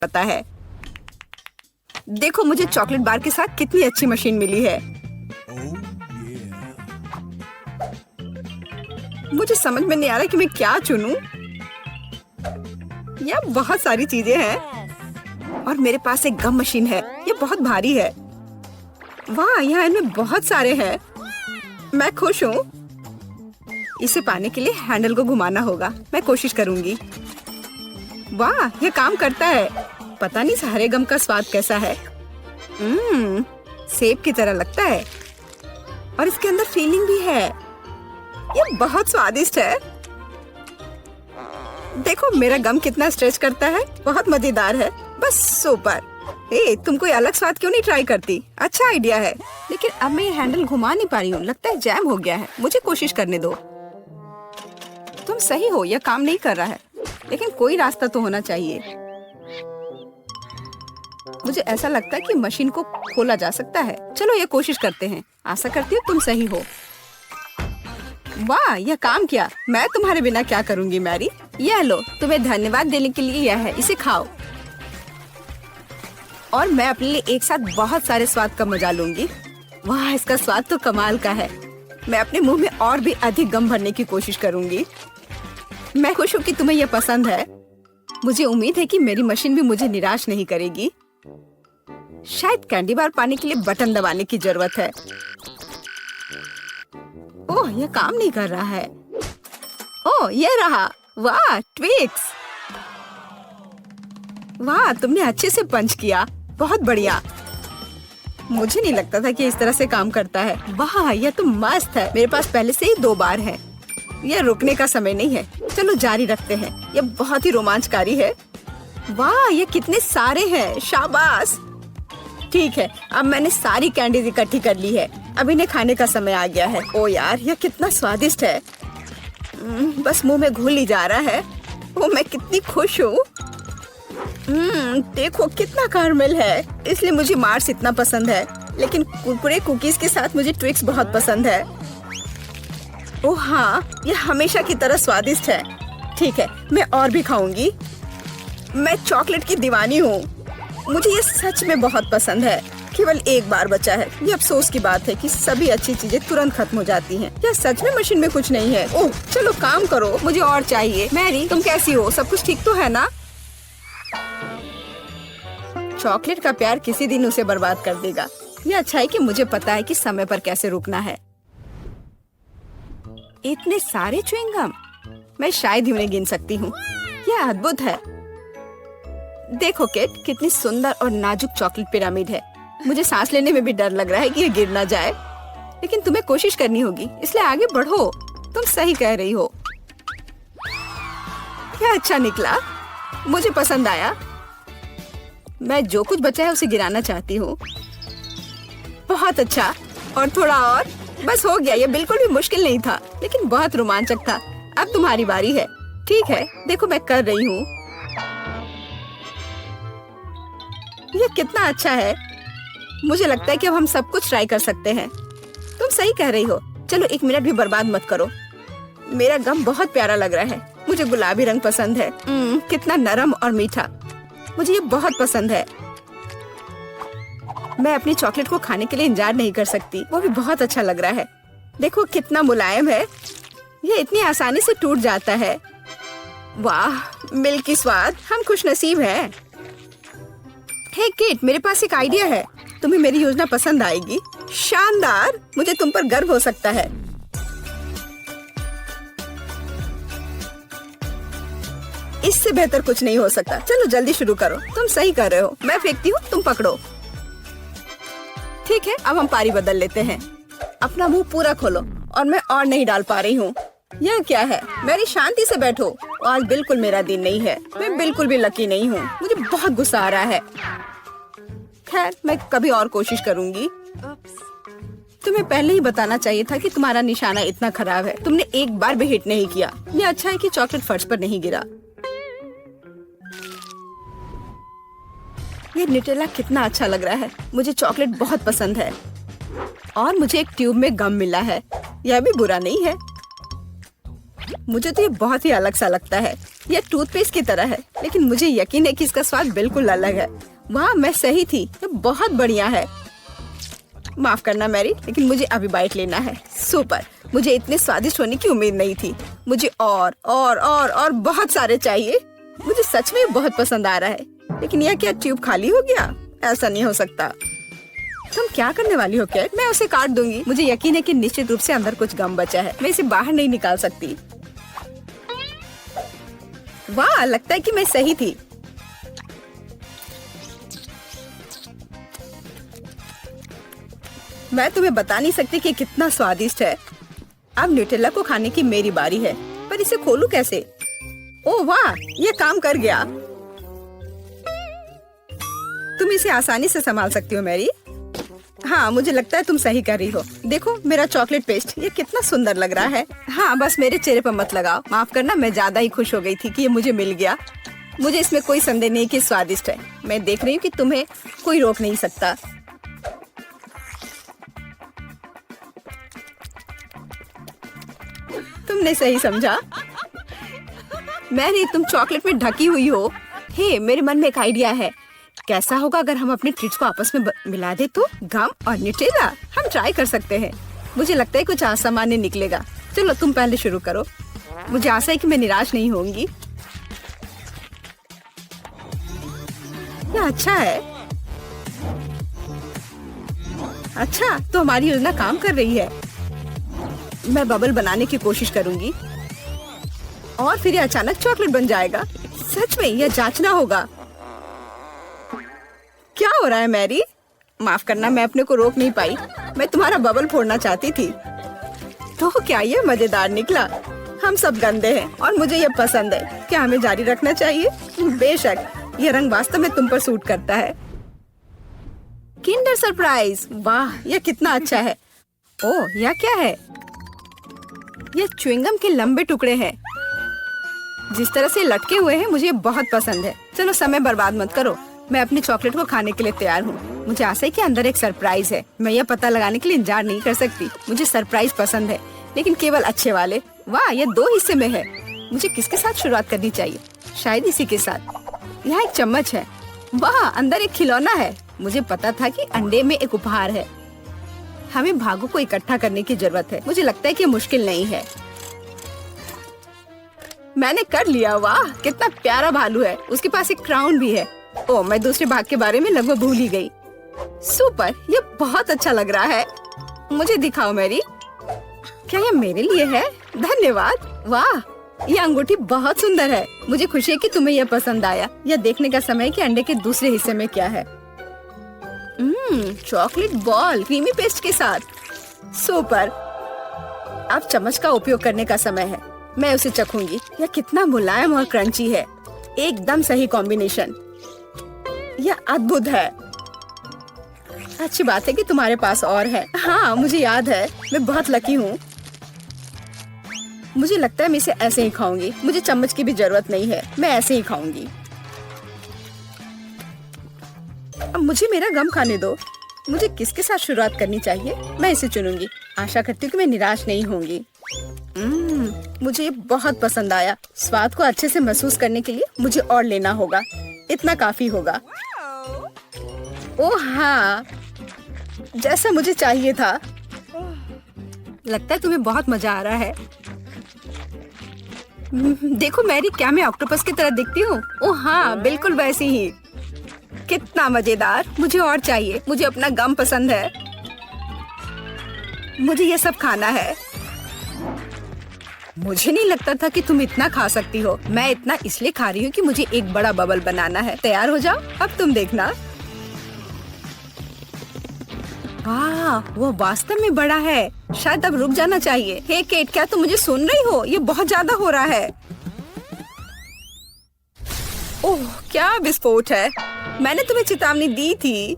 पता है। देखो मुझे चॉकलेट बार के साथ कितनी अच्छी मशीन मिली है। मुझे समझ में नहीं आ रहा कि मैं क्या चुनूं। यह बहुत सारी चीजें हैं और मेरे पास एक गम मशीन है। ये बहुत भारी है। वाह, यहाँ इनमें बहुत सारे हैं। मैं खुश हूँ। इसे पाने के लिए हैंडल को घुमाना होगा। मैं कोशिश करूंगी। वाह, ये काम करता है। पता नहीं सारे गम का स्वाद कैसा है। सेब की तरह लगता है और इसके अंदर फीलिंग भी है। ये बहुत स्वादिष्ट है। देखो मेरा गम कितना स्ट्रेच करता है। बहुत मजेदार है। बस सुपर। तुम कोई अलग स्वाद क्यों नहीं ट्राई करती? अच्छा आइडिया है। लेकिन अब मैं ये हैंडल घुमा नहीं पा रही हूँ। लगता है जैम हो गया है। मुझे कोशिश करने दो। तुम सही हो, यह काम नहीं कर रहा है। लेकिन कोई रास्ता तो होना चाहिए। मुझे ऐसा लगता है कि मशीन को खोला जा सकता है। चलो ये कोशिश करते हैं। आशा करती हूँ तुम सही हो। वाह, यह काम किया। मैं तुम्हारे बिना क्या करूंगी मैरी। यह लो, तुम्हें धन्यवाद देने के लिए यह है। इसे खाओ और मैं अपने लिए एक साथ बहुत सारे स्वाद का मजा लूंगी। वाह, इसका स्वाद तो कमाल का है। मैं अपने मुंह में और भी अधिक गम भरने की कोशिश करूंगी। मैं खुश हूँ कि तुम्हें यह पसंद है। मुझे उम्मीद है कि मेरी मशीन भी मुझे निराश नहीं करेगी। शायद कैंडी बार पाने के लिए बटन दबाने की जरूरत है। ओह, यह काम नहीं कर रहा है। ओह, यह रहा। वाह, ट्विक्स। वाह, तुमने अच्छे से पंच किया। बहुत बढ़िया। मुझे नहीं लगता था कि इस तरह से काम करता है। वाह, यह तो मस्त है। मेरे पास पहले से ही 2 बार है। यह रुकने का समय नहीं है। चलो जारी रखते हैं। यह बहुत ही रोमांचकारी है। वाह, ये कितने सारे हैं। शाबाश। ठीक है, अब मैंने सारी कैंडीज इकट्ठी कर ली है। अब इन्हें खाने का समय आ गया है। ओ यार, यह कितना स्वादिष्ट है। बस मुंह में घुल ही जा रहा है। ओ, मैं कितनी खुश हूँ। देखो कितना कैरमेल है। इसलिए मुझे मार्स इतना पसंद है। लेकिन कुरकुरे कुकीज के साथ मुझे ट्विक्स बहुत पसंद है। ओह हाँ, यह हमेशा की तरह स्वादिष्ट है। ठीक है, मैं और भी खाऊंगी। मैं चॉकलेट की दीवानी हूँ। मुझे ये सच में बहुत पसंद है। केवल एक बार बचा है। ये अफसोस की बात है कि सभी अच्छी चीजें तुरंत खत्म हो जाती हैं। क्या सच में मशीन में कुछ नहीं है? ओह, चलो काम करो, मुझे और चाहिए। मैरी, तुम कैसी हो? सब कुछ ठीक तो है ना? चॉकलेट का प्यार किसी दिन उसे बर्बाद कर देगा। ये अच्छा है कि मुझे पता है कि समय पर कैसे रुकना है। इतने सारे च्युइंगम, मैं शायद ही उन्हें गिन सकती हूँ। यह अद्भुत है। देखो किट, कितनी सुंदर और नाजुक चॉकलेट पिरामिड है। मुझे सांस लेने में भी डर लग रहा है कि ये गिर ना जाए। लेकिन तुम्हें कोशिश करनी होगी, इसलिए आगे बढ़ो। तुम सही कह रही हो। क्या अच्छा निकला। मुझे पसंद आया। मैं जो कुछ बचा है उसे गिराना चाहती हूँ। बहुत अच्छा। और थोड़ा और। बस हो गया। ये बिल्कुल भी मुश्किल नहीं था, लेकिन बहुत रोमांचक था। अब तुम्हारी बारी है। ठीक है, देखो मैं कर रही हूँ। ये कितना अच्छा है। मुझे लगता है कि अब हम सब कुछ ट्राई कर सकते हैं। तुम सही कह रही हो। चलो 1 मिनट भी बर्बाद मत करो। मेरा गम बहुत प्यारा लग रहा है। मुझे गुलाबी रंग पसंद है। कितना नरम और मीठा। मुझे ये बहुत पसंद है। मैं अपनी चॉकलेट को खाने के लिए इंतजार नहीं कर सकती। वो भी बहुत अच्छा लग रहा है। देखो कितना मुलायम है। ये इतनी आसानी से टूट जाता है। वाह, मिल्की स्वाद। हम खुशनसीब हैं। हे किट, मेरे पास एक आइडिया है। तुम्हें मेरी योजना पसंद आएगी। शानदार। मुझे तुम पर गर्व हो सकता है। इससे बेहतर कुछ नहीं हो सकता। चलो जल्दी शुरू करो। तुम सही कर रहे हो। मैं फेंकती हूँ, तुम पकड़ो। ठीक है, अब हम पारी बदल लेते हैं। अपना मुंह पूरा खोलो। और मैं और नहीं डाल पा रही हूँ। यह क्या है? मेरी शांति से बैठो। आज बिल्कुल मेरा दिन नहीं है। मैं बिल्कुल भी लकी नहीं हूँ। मुझे बहुत गुस्सा आ रहा है। खैर, मैं कभी और कोशिश करूँगी। तुम्हें पहले ही बताना चाहिए था कि तुम्हारा निशाना इतना खराब है। तुमने एक बार भी हिट नहीं किया। ये अच्छा है कि चॉकलेट फर्श पर नहीं गिरा। ये न्यूटेला कितना अच्छा लग रहा है। मुझे चॉकलेट बहुत पसंद है। और मुझे एक ट्यूब में गम मिला है। यह भी बुरा नहीं है। मुझे तो ये बहुत ही अलग सा लगता है। यह टूथपेस्ट की तरह है, लेकिन मुझे यकीन है कि इसका स्वाद बिल्कुल अलग है। वाह, मैं सही थी, ये बहुत बढ़िया है। माफ करना मैरी, लेकिन मुझे अभी बाइट लेना है। सुपर, मुझे इतने स्वादिष्ट होने की उम्मीद नहीं थी। मुझे और बहुत सारे चाहिए। मुझे सच में बहुत पसंद आ रहा है, लेकिन यह क्या ट्यूब खाली हो गया? ऐसा नहीं हो सकता। तुम क्या करने वाली हो कैट? मैं उसे काट दूंगी। मुझे यकीन है कि निश्चित रूप से अंदर कुछ गम बचा है। मैं इसे बाहर नहीं निकाल सकती। वाह, लगता है कि मैं सही थी। मैं तुम्हें बता नहीं सकती कि कितना स्वादिष्ट है। अब न्यूटेला को खाने की मेरी बारी है, पर इसे खोलूं कैसे? ओह वाह, ये काम कर गया। तुम इसे आसानी से संभाल सकती हो मैरी। हाँ, मुझे लगता है तुम सही कर रही हो। देखो मेरा चॉकलेट पेस्ट, ये कितना सुंदर लग रहा है। हाँ, बस मेरे चेहरे पर मत लगाओ। माफ करना, मैं ज्यादा ही खुश हो गई थी कि ये मुझे मिल गया। मुझे इसमें कोई संदेह नहीं कि स्वादिष्ट है। मैं देख रही हूँ कि तुम्हें कोई रोक नहीं सकता। तुमने सही समझा। मैरी, तुम चॉकलेट में ढकी हुई हो। हे, मेरे मन में एक आइडिया है। कैसा होगा अगर हम अपने ट्रीट्स को आपस में मिला दे तो? गम और न्यूटेला, हम ट्राई कर सकते हैं। मुझे लगता है कुछ असामान्य निकलेगा। चलो तुम पहले शुरू करो। मुझे आशा है कि मैं निराश नहीं होंगी। यह अच्छा है। अच्छा, तो हमारी योजना काम कर रही है। मैं बबल बनाने की कोशिश करूंगी और फिर ये अचानक चॉकलेट बन जाएगा। सच में यह जांचना होगा। क्या हो रहा है मैरी? माफ करना, मैं अपने को रोक नहीं पाई। मैं तुम्हारा बबल फोड़ना चाहती थी। तो क्या ये मजेदार निकला? हम सब गंदे हैं और मुझे ये पसंद है। क्या हमें जारी रखना चाहिए? बेशक, यह रंग वास्तव में तुम पर सूट करता है। किंडर सरप्राइज, वाह, यह कितना अच्छा है। ओह, यह क्या है? यह च्युइंगम के लंबे टुकड़े हैं। जिस तरह से लटके हुए हैं, मुझे बहुत पसंद है। चलो समय बर्बाद मत करो। मैं अपने चॉकलेट को खाने के लिए तैयार हूँ। मुझे आशा है कि अंदर एक सरप्राइज है। मैं यह पता लगाने के लिए इंतजार नहीं कर सकती। मुझे सरप्राइज पसंद है, लेकिन केवल अच्छे वाले। वाह, यह 2 हिस्से में है। मुझे किसके साथ शुरुआत करनी चाहिए? शायद इसी के साथ। यहाँ एक चम्मच है। वाह, अंदर एक खिलौना है। मुझे पता था कि अंडे में एक उपहार है। हमें भागों को इकट्ठा करने की जरूरत है। मुझे लगता है कि मुश्किल नहीं है। मैंने कर लिया। वाह, कितना प्यारा भालू है। उसके पास एक क्राउन भी है। ओह, मैं दूसरे भाग के बारे में लगभग भूल ही गई। सुपर, ये बहुत अच्छा लग रहा है। मुझे दिखाओ मैरी। क्या ये मेरे लिए है? धन्यवाद। वाह, ये अंगूठी बहुत सुंदर है। मुझे खुशी है कि तुम्हें यह पसंद आया। यह देखने का समय है कि अंडे के दूसरे हिस्से में क्या है। चॉकलेट बॉल क्रीमी पेस्ट के साथ। सुपर, अब चम्मच का उपयोग करने का समय है। मैं उसे चखूंगी। यह कितना मुलायम और क्रंची है। एकदम सही कॉम्बिनेशन। यह अद्भुत है। अच्छी बात है कि तुम्हारे पास और है। हाँ, मुझे याद है। मैं बहुत लकी हूँ। मुझे लगता है मैं इसे ऐसे ही खाऊंगी। मुझे चम्मच की भी जरूरत नहीं है। मैं ऐसे ही खाऊंगी। अब मुझे मेरा गम खाने दो। मुझे किसके साथ शुरुआत करनी चाहिए? मैं इसे चुनूंगी। आशा करती हूँ कि मैं निराश नहीं होंगी। मुझे ये बहुत पसंद आया। स्वाद को अच्छे से महसूस करने के लिए मुझे और लेना होगा। इतना काफी होगा। ओह हाँ, जैसा मुझे चाहिए था। लगता है तुम्हें बहुत मजा आ रहा है। देखो मैरी, क्या मैं ऑक्टोपस की तरह दिखती हूँ? ओह हाँ, बिल्कुल वैसी ही। कितना मजेदार। मुझे और चाहिए। मुझे अपना गम पसंद है। मुझे ये सब खाना है। मुझे नहीं लगता था कि तुम इतना खा सकती हो। मैं इतना इसलिए खा रही हूँ कि मुझे एक बड़ा बबल बनाना है। तैयार हो जाओ, अब तुम देखना। वाह, वो वास्तव में बड़ा है। शायद अब रुक जाना चाहिए। हे केट, क्या तुम मुझे सुन रही हो? ये बहुत ज्यादा हो रहा है। ओह, क्या विस्फोट है। मैंने तुम्हें चेतावनी दी थी।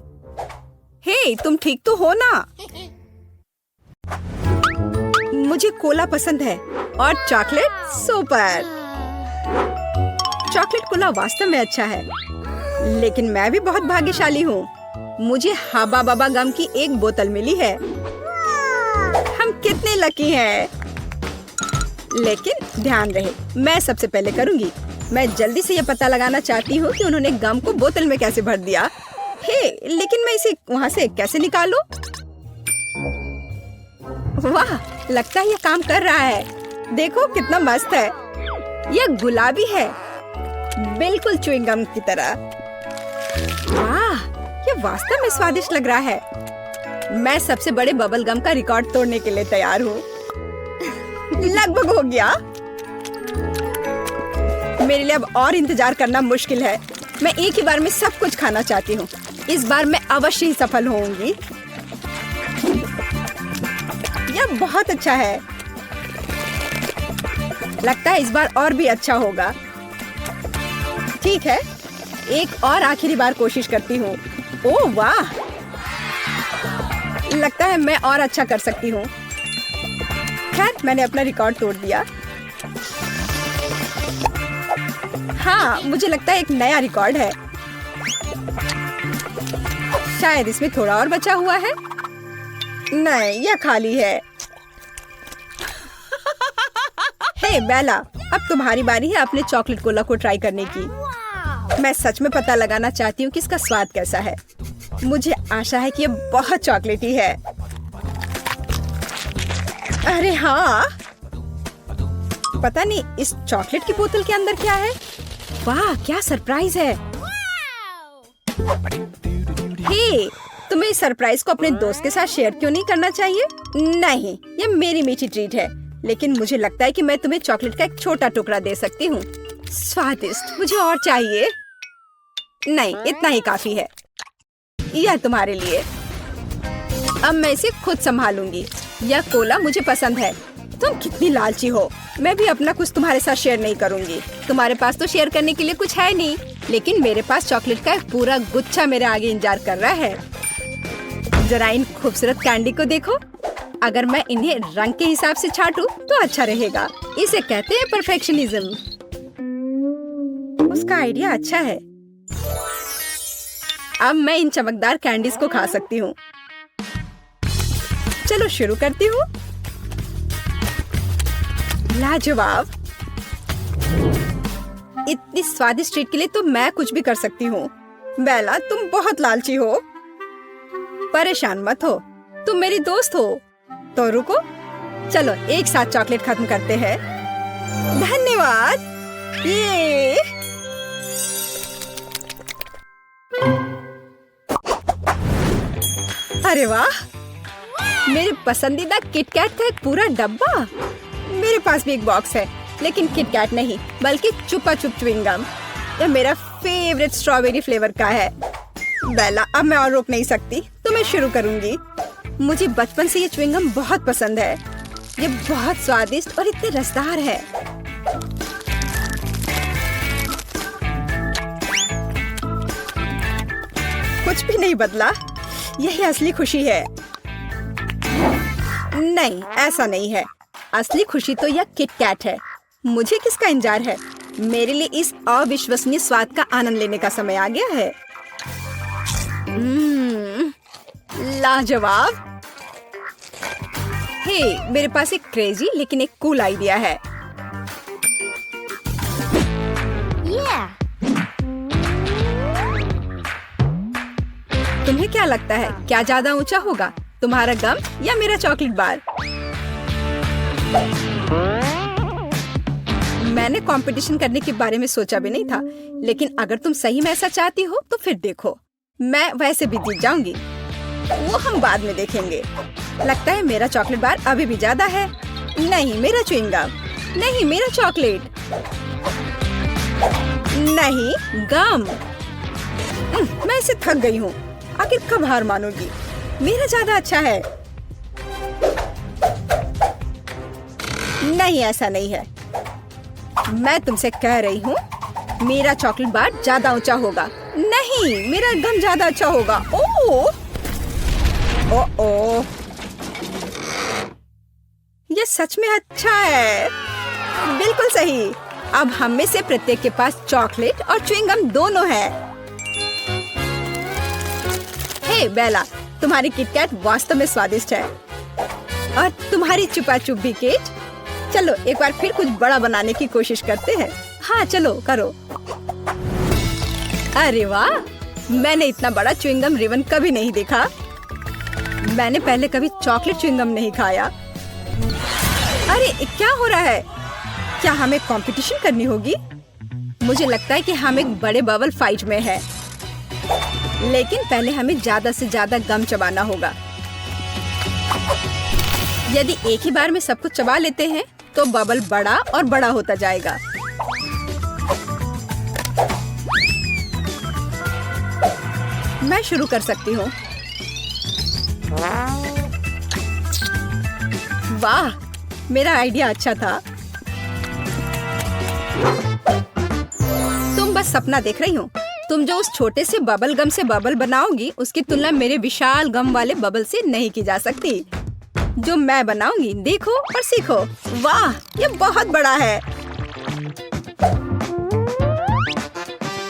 हे, तुम ठीक तो हो ना? मुझे कोला पसंद है और चॉकलेट। सुपर, चॉकलेट कोला वास्तव में अच्छा है, लेकिन मैं भी बहुत भाग्यशाली हूँ। मुझे हबा बबा गम की एक बोतल मिली है। हम कितने लकी हैं। लेकिन ध्यान रहे, मैं सबसे पहले करूँगी। मैं जल्दी से ये पता लगाना चाहती हूँ कि उन्होंने गम को बोतल में कैसे भर दिया। हे, लेकिन मैं इसे वहाँ से कैसे निकालूं? वाह, लगता है ये काम कर रहा है। देखो कितना मस्त है। यह गुलाबी है, बिल्कुल च्युइंग गम की तरह। वाह, ये वास्तव में स्वादिष्ट लग रहा है। मैं सबसे बड़े बबल गम का रिकॉर्ड तोड़ने के लिए तैयार हूँ। लगभग हो गया। मेरे लिए अब और इंतजार करना मुश्किल है। मैं एक ही बार में सब कुछ खाना चाहती हूँ। इस बार मैं अवश्य ही सफल होऊंगी। यह बहुत अच्छा है। लगता है इस बार और भी अच्छा होगा। ठीक है, एक और आखिरी बार कोशिश करती हूँ। ओह वाह, लगता है मैं और अच्छा कर सकती हूँ। खैर, मैंने अपना रिकॉर्ड तोड़ दिया। हाँ, मुझे लगता है एक नया रिकॉर्ड है। शायद इसमें थोड़ा और बचा हुआ है। नहीं, यह खाली है। हे बेला, अब तुम्हारी बारी है अपने चॉकलेट कोला को ट्राई करने की। मैं सच में पता लगाना चाहती हूँ कि इसका स्वाद कैसा है। मुझे आशा है कि यह बहुत चॉकलेटी है। अरे हाँ, पता नहीं इस चॉकलेट की बोतल के अंदर क्या है। वाह, क्या सरप्राइज है। हे, तुम्हें इस सरप्राइज को अपने दोस्त के साथ शेयर क्यों नहीं करना चाहिए? नहीं, ये मेरी मीठी ट्रीट है, लेकिन मुझे लगता है कि मैं तुम्हें चॉकलेट का एक छोटा टुकड़ा दे सकती हूँ। स्वादिष्ट, मुझे और चाहिए। नहीं, इतना ही काफी है। यह तुम्हारे लिए। अब मैं इसे खुद संभालूंगी। यह कोला मुझे पसंद है। तुम कितनी लालची हो। मैं भी अपना कुछ तुम्हारे साथ शेयर नहीं करूंगी। तुम्हारे पास तो शेयर करने के लिए कुछ है नहीं, लेकिन मेरे पास चॉकलेट का एक पूरा गुच्छा मेरे आगे इंतजार कर रहा है। जरा इन खूबसूरत कैंडी को देखो। अगर मैं इन्हें रंग के हिसाब से छांटूं तो अच्छा रहेगा। इसे कहते हैं परफेक्शनिज्म। उसका आइडिया अच्छा है। अब मैं इन चमकदार कैंडीज को खा सकती हूँ। चलो शुरू करती हूँ। लाजवाब। इतनी स्वादिष्ट ट्रीट के लिए तो मैं कुछ भी कर सकती हूँ। बेला, तुम बहुत लालची हो। परेशान मत हो, तुम मेरी दोस्त हो। तो रुको, चलो एक साथ चॉकलेट खत्म करते हैं। धन्यवाद। ये अरे वाह, मेरे पसंदीदा किटकैट का एक पूरा डब्बा। मेरे पास भी एक बॉक्स है, लेकिन किटकैट नहीं बल्कि चुपा चुप च्युइंग गम। यह मेरा फेवरेट स्ट्रॉबेरी फ्लेवर का है। बेला, अब मैं और रोक नहीं सकती, तो मैं शुरू करूंगी। मुझे बचपन से ये च्युइंग गम बहुत पसंद है। ये बहुत स्वादिष्ट और इतने रसदार है। कुछ भी नहीं बदला। यही असली खुशी है। नहीं, ऐसा नहीं है। असली खुशी तो यह किटकैट है। मुझे किसका इंतजार है? मेरे लिए इस अविश्वसनीय स्वाद का आनंद लेने का समय आ गया है। लाजवाब। हे, मेरे पास एक क्रेजी लेकिन एक कूल आइडिया है। तुम्हें क्या लगता है, क्या ज्यादा ऊंचा होगा, तुम्हारा गम या मेरा चॉकलेट बार? मैंने कंपटीशन करने के बारे में सोचा भी नहीं था, लेकिन अगर तुम सही में ऐसा चाहती हो तो फिर देखो, मैं वैसे भी जीत जाऊंगी। वो हम बाद में देखेंगे। लगता है मेरा चॉकलेट बार अभी भी ज्यादा है। नहीं, मेरा च्युइंग गम। नहीं, मेरा चॉकलेट। नहीं, गम। मैं इसे थक गई हूँ। आखिर कब हार मानोगी? मेरा ज्यादा अच्छा है। नहीं, ऐसा नहीं है। मैं तुमसे कह रही हूँ, मेरा चॉकलेट बार ज्यादा ऊंचा होगा। नहीं, मेरा गम ज्यादा अच्छा होगा। ओह, ओह, ये सच में अच्छा है। बिल्कुल सही। अब हम में से प्रत्येक के पास चॉकलेट और च्युइंग गम दोनों है। हे बेला, तुम्हारी किटकैट वास्तव में स्वादिष्ट है और तुम्हारी चुपा चुप भी केट। चलो एक बार फिर कुछ बड़ा बनाने की कोशिश करते हैं। हाँ चलो करो। अरे वाह, मैंने इतना बड़ा च्युइंगम रिबन कभी नहीं देखा। मैंने पहले कभी चॉकलेट च्युइंगम नहीं खाया। अरे क्या हो रहा है? क्या हमें कंपटीशन करनी होगी? मुझे लगता है कि हम एक बड़े बबल फाइट में हैं। लेकिन पहले हमें ज्यादा से ज्यादा गम चबाना होगा। यदि एक ही बार में सब कुछ चबा लेते हैं तो बबल बड़ा और बड़ा होता जाएगा। मैं शुरू कर सकती हूँ। वाह, मेरा आइडिया अच्छा था। तुम बस सपना देख रही हो। तुम जो उस छोटे से बबल गम से बबल बनाओगी, उसकी तुलना मेरे विशाल गम वाले बबल से नहीं की जा सकती। जो मैं बनाऊंगी, देखो और सीखो। वाह, ये बहुत बड़ा है।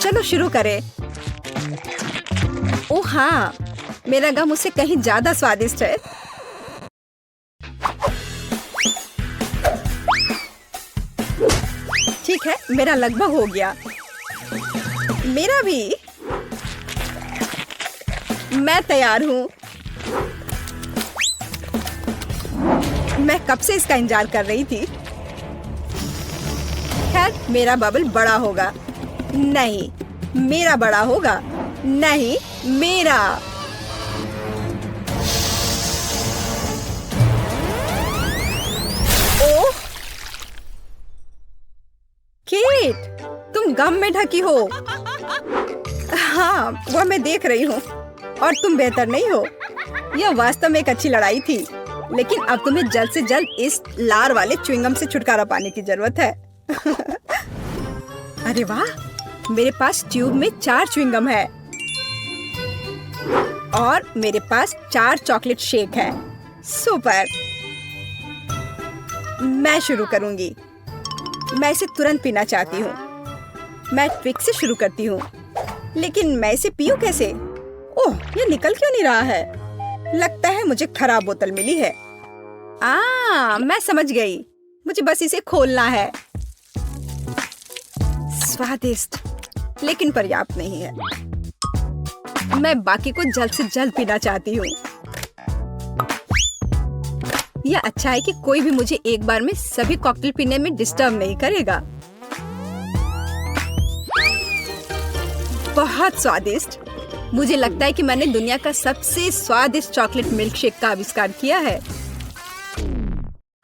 चलो शुरू करें। ओह हाँ, मेरा गम उससे कहीं ज्यादा स्वादिष्ट है। ठीक है, मेरा लगभग हो गया। मेरा भी। मैं तैयार हूँ। मैं कब से इसका इंतजार कर रही थी। खैर, मेरा बबल बड़ा होगा। नहीं, मेरा बड़ा होगा। नहीं, मेरा। ओह, केट, तुम गम में ढकी हो। हाँ, वो मैं देख रही हूँ। और तुम बेहतर नहीं हो। यह वास्तव में एक अच्छी लड़ाई थी, लेकिन अब तुम्हें जल्द से जल्द इस लार वाले च्युइंगम से छुटकारा पाने की जरूरत है। अरे वाह, मेरे पास ट्यूब में 4 च्युइंगम है और मेरे पास 4 चॉकलेट शेक है। सुपर। मैं शुरू करूंगी। मैं इसे तुरंत पीना चाहती हूँ। मैं ट्विक से शुरू करती हूँ, लेकिन मैं इसे पीऊँ कैसे? ओह, ये निकल क्यों नहीं रहा है? लगता है मुझे खराब बोतल मिली है। मैं समझ गई। मुझे बस इसे खोलना है। स्वादिष्ट, लेकिन पर्याप्त नहीं है। मैं बाकी को जल्द से जल्द पीना चाहती हूँ। यह अच्छा है कि कोई भी मुझे एक बार में सभी कॉकटेल पीने में डिस्टर्ब नहीं करेगा। बहुत स्वादिष्ट। मुझे लगता है कि मैंने दुनिया का सबसे स्वादिष्ट चॉकलेट मिल्क शेक का आविष्कार किया है।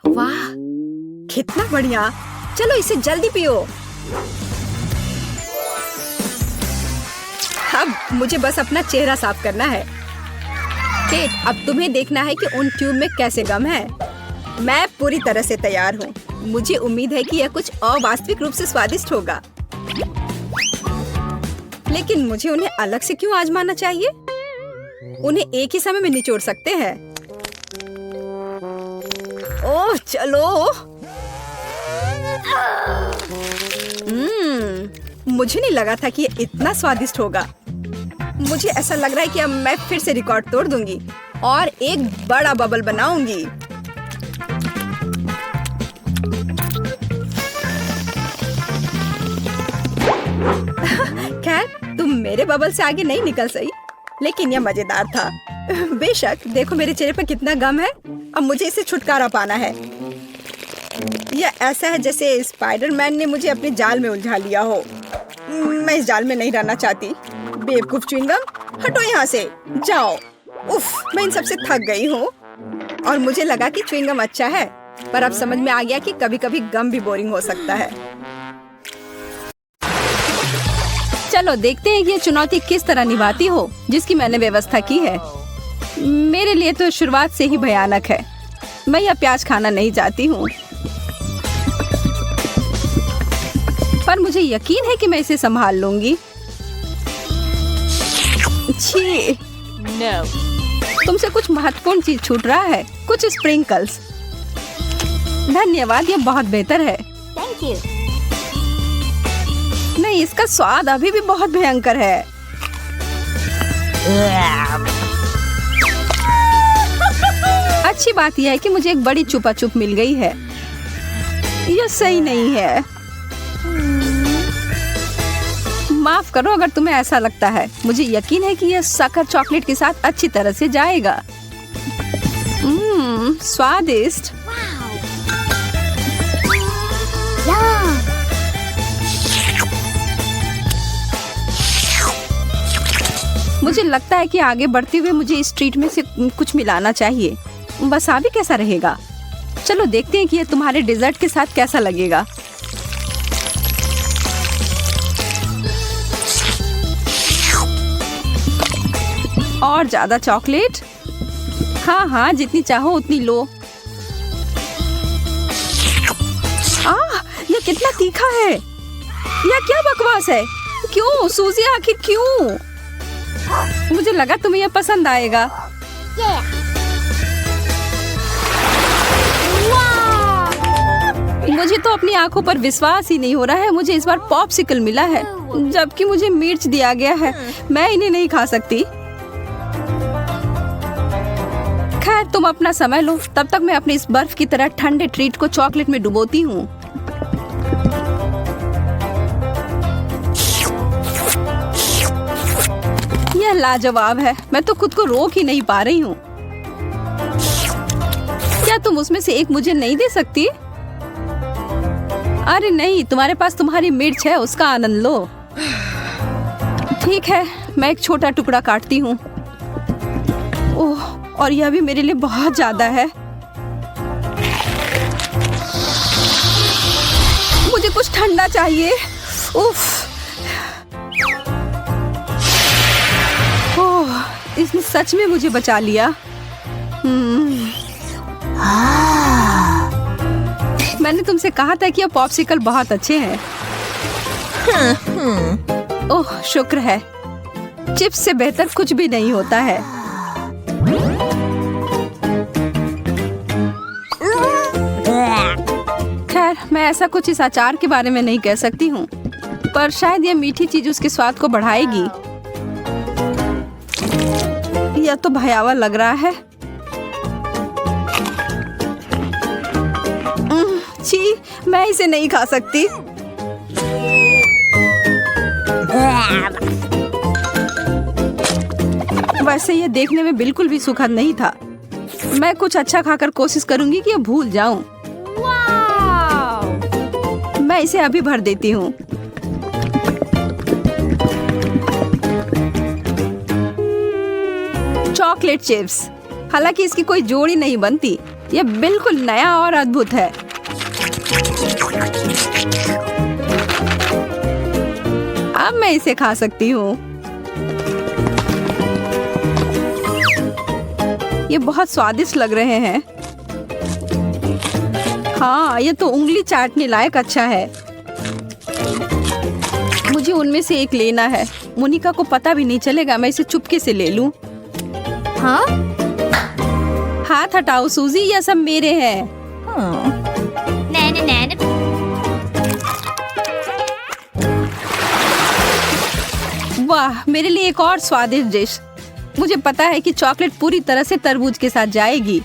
वाह, कितना बढ़िया। चलो इसे जल्दी पियो। अब मुझे बस अपना चेहरा साफ करना है। केट, अब तुम्हें देखना है कि उन ट्यूब में कैसे गम है। मैं पूरी तरह से तैयार हूँ। मुझे उम्मीद है कि यह कुछ अवास्तविक रूप से स्वादिष्ट होगा, लेकिन मुझे उन्हें अलग से क्यों आजमाना चाहिए? उन्हें एक ही समय में निचोड़ सकते हैं। ओह चलो। मुझे नहीं लगा था कि ये इतना स्वादिष्ट होगा। मुझे ऐसा लग रहा है कि अब मैं फिर से रिकॉर्ड तोड़ दूंगी और एक बड़ा बबल बनाऊंगी। खैर, तुम मेरे बबल से आगे नहीं निकल सही, लेकिन यह मजेदार था। बेशक, देखो मेरे चेहरे पर कितना गम है। अब मुझे इसे छुटकारा पाना है। यह ऐसा है जैसे स्पाइडरमैन ने मुझे अपने जाल में उलझा लिया हो। मैं इस जाल में नहीं रहना चाहती। बेवकूफ च्युइंगम, हटो यहाँ से, जाओ। उफ, मैं इन सबसे थक गई हूँ। और मुझे लगा कि च्युइंगम अच्छा है, पर अब समझ में आ गया कि कभी-कभी गम भी बोरिंग हो सकता है। चलो देखते हैं कि ये चुनौती किस तरह निभाती हो जिसकी मैंने व्यवस्था की है। मेरे लिए तो शुरुआत से ही भयानक है। मैं यह प्याज खाना नहीं चाहती हूँ, पर मुझे यकीन है कि मैं इसे संभाल लूंगी। छी, no. तुमसे कुछ महत्वपूर्ण चीज छूट रहा है, कुछ स्प्रिंकल्स। धन्यवाद, ये बहुत बेहतर है। Thank you. नहीं, इसका स्वाद अभी भी बहुत भयंकर है। अच्छी बात यह है कि मुझे एक बड़ी चुपा चुप मिल गई है। यह सही नहीं है। माफ करो अगर तुम्हें ऐसा लगता है। मुझे यकीन है कि यह शक्कर चॉकलेट के साथ अच्छी तरह से जाएगा। स्वादिष्ट। मुझे लगता है कि आगे बढ़ते हुए मुझे इस ट्रीट में से कुछ मिलाना चाहिए। वसाबी कैसा रहेगा? चलो देखते हैं कि यह तुम्हारे डेजर्ट के साथ कैसा लगेगा। और ज्यादा चॉकलेट? हाँ हाँ, जितनी चाहो उतनी लो। यह कितना तीखा है! यह क्या बकवास है? क्यों सूजी, आखिर क्यों? मुझे लगा तुम्हें यह पसंद आएगा। मुझे तो अपनी आंखों पर विश्वास ही नहीं हो रहा है। मुझे इस बार पॉप्सिकल मिला है, जबकि मुझे मिर्च दिया गया है। मैं इन्हें नहीं खा सकती। खैर, तुम अपना समय लो, तब तक मैं अपने इस बर्फ की तरह ठंडे ट्रीट को चॉकलेट में डुबोती हूँ। यह लाजवाब है। मैं तो खुद को रोक ही नहीं पा रही हूँ। क्या तुम उसमें से एक मुझे नहीं दे सकती? अरे नहीं, तुम्हारे पास तुम्हारी मिर्च है, उसका आनंद लो। ठीक है, मैं एक छोटा टुकड़ा काटती हूँ। ओह, और यह भी मेरे लिए बहुत ज्यादा है। मुझे कुछ ठंडा चाहिए। उफ। ओह, इसने सच में मुझे बचा लिया। मैंने तुमसे कहा था कि ये पॉप्सिकल बहुत अच्छे हैं। ओह, शुक्र है। चिप्स से बेहतर कुछ भी नहीं होता है। खैर, मैं ऐसा कुछ इस अचार के बारे में नहीं कह सकती हूँ, पर शायद यह मीठी चीज उसके स्वाद को बढ़ाएगी। यह तो भयावह लग रहा है। छी, मैं इसे नहीं खा सकती। वैसे यह देखने में बिल्कुल भी सुखद नहीं था। मैं कुछ अच्छा खाकर कोशिश करूंगी कि यह भूल जाऊं। मैं इसे अभी भर देती हूँ। Chocolate chips. हालांकि इसकी कोई जोड़ी नहीं बनती। यह बिल्कुल नया और अद्भुत है। अब मैं इसे खा सकती हूँ। ये बहुत स्वादिष्ट लग रहे हैं। हाँ, ये तो उंगली चाटने लायक अच्छा है। मुझे उनमें से एक लेना है। मोनिका को पता भी नहीं चलेगा। मैं इसे चुपके से ले लूं। हाँ? हाथ हटाओ सूजी, यह सब मेरे हैं। वाह, मेरे लिए एक और स्वादिष्ट डिश। मुझे पता है कि चॉकलेट पूरी तरह से तरबूज के साथ जाएगी,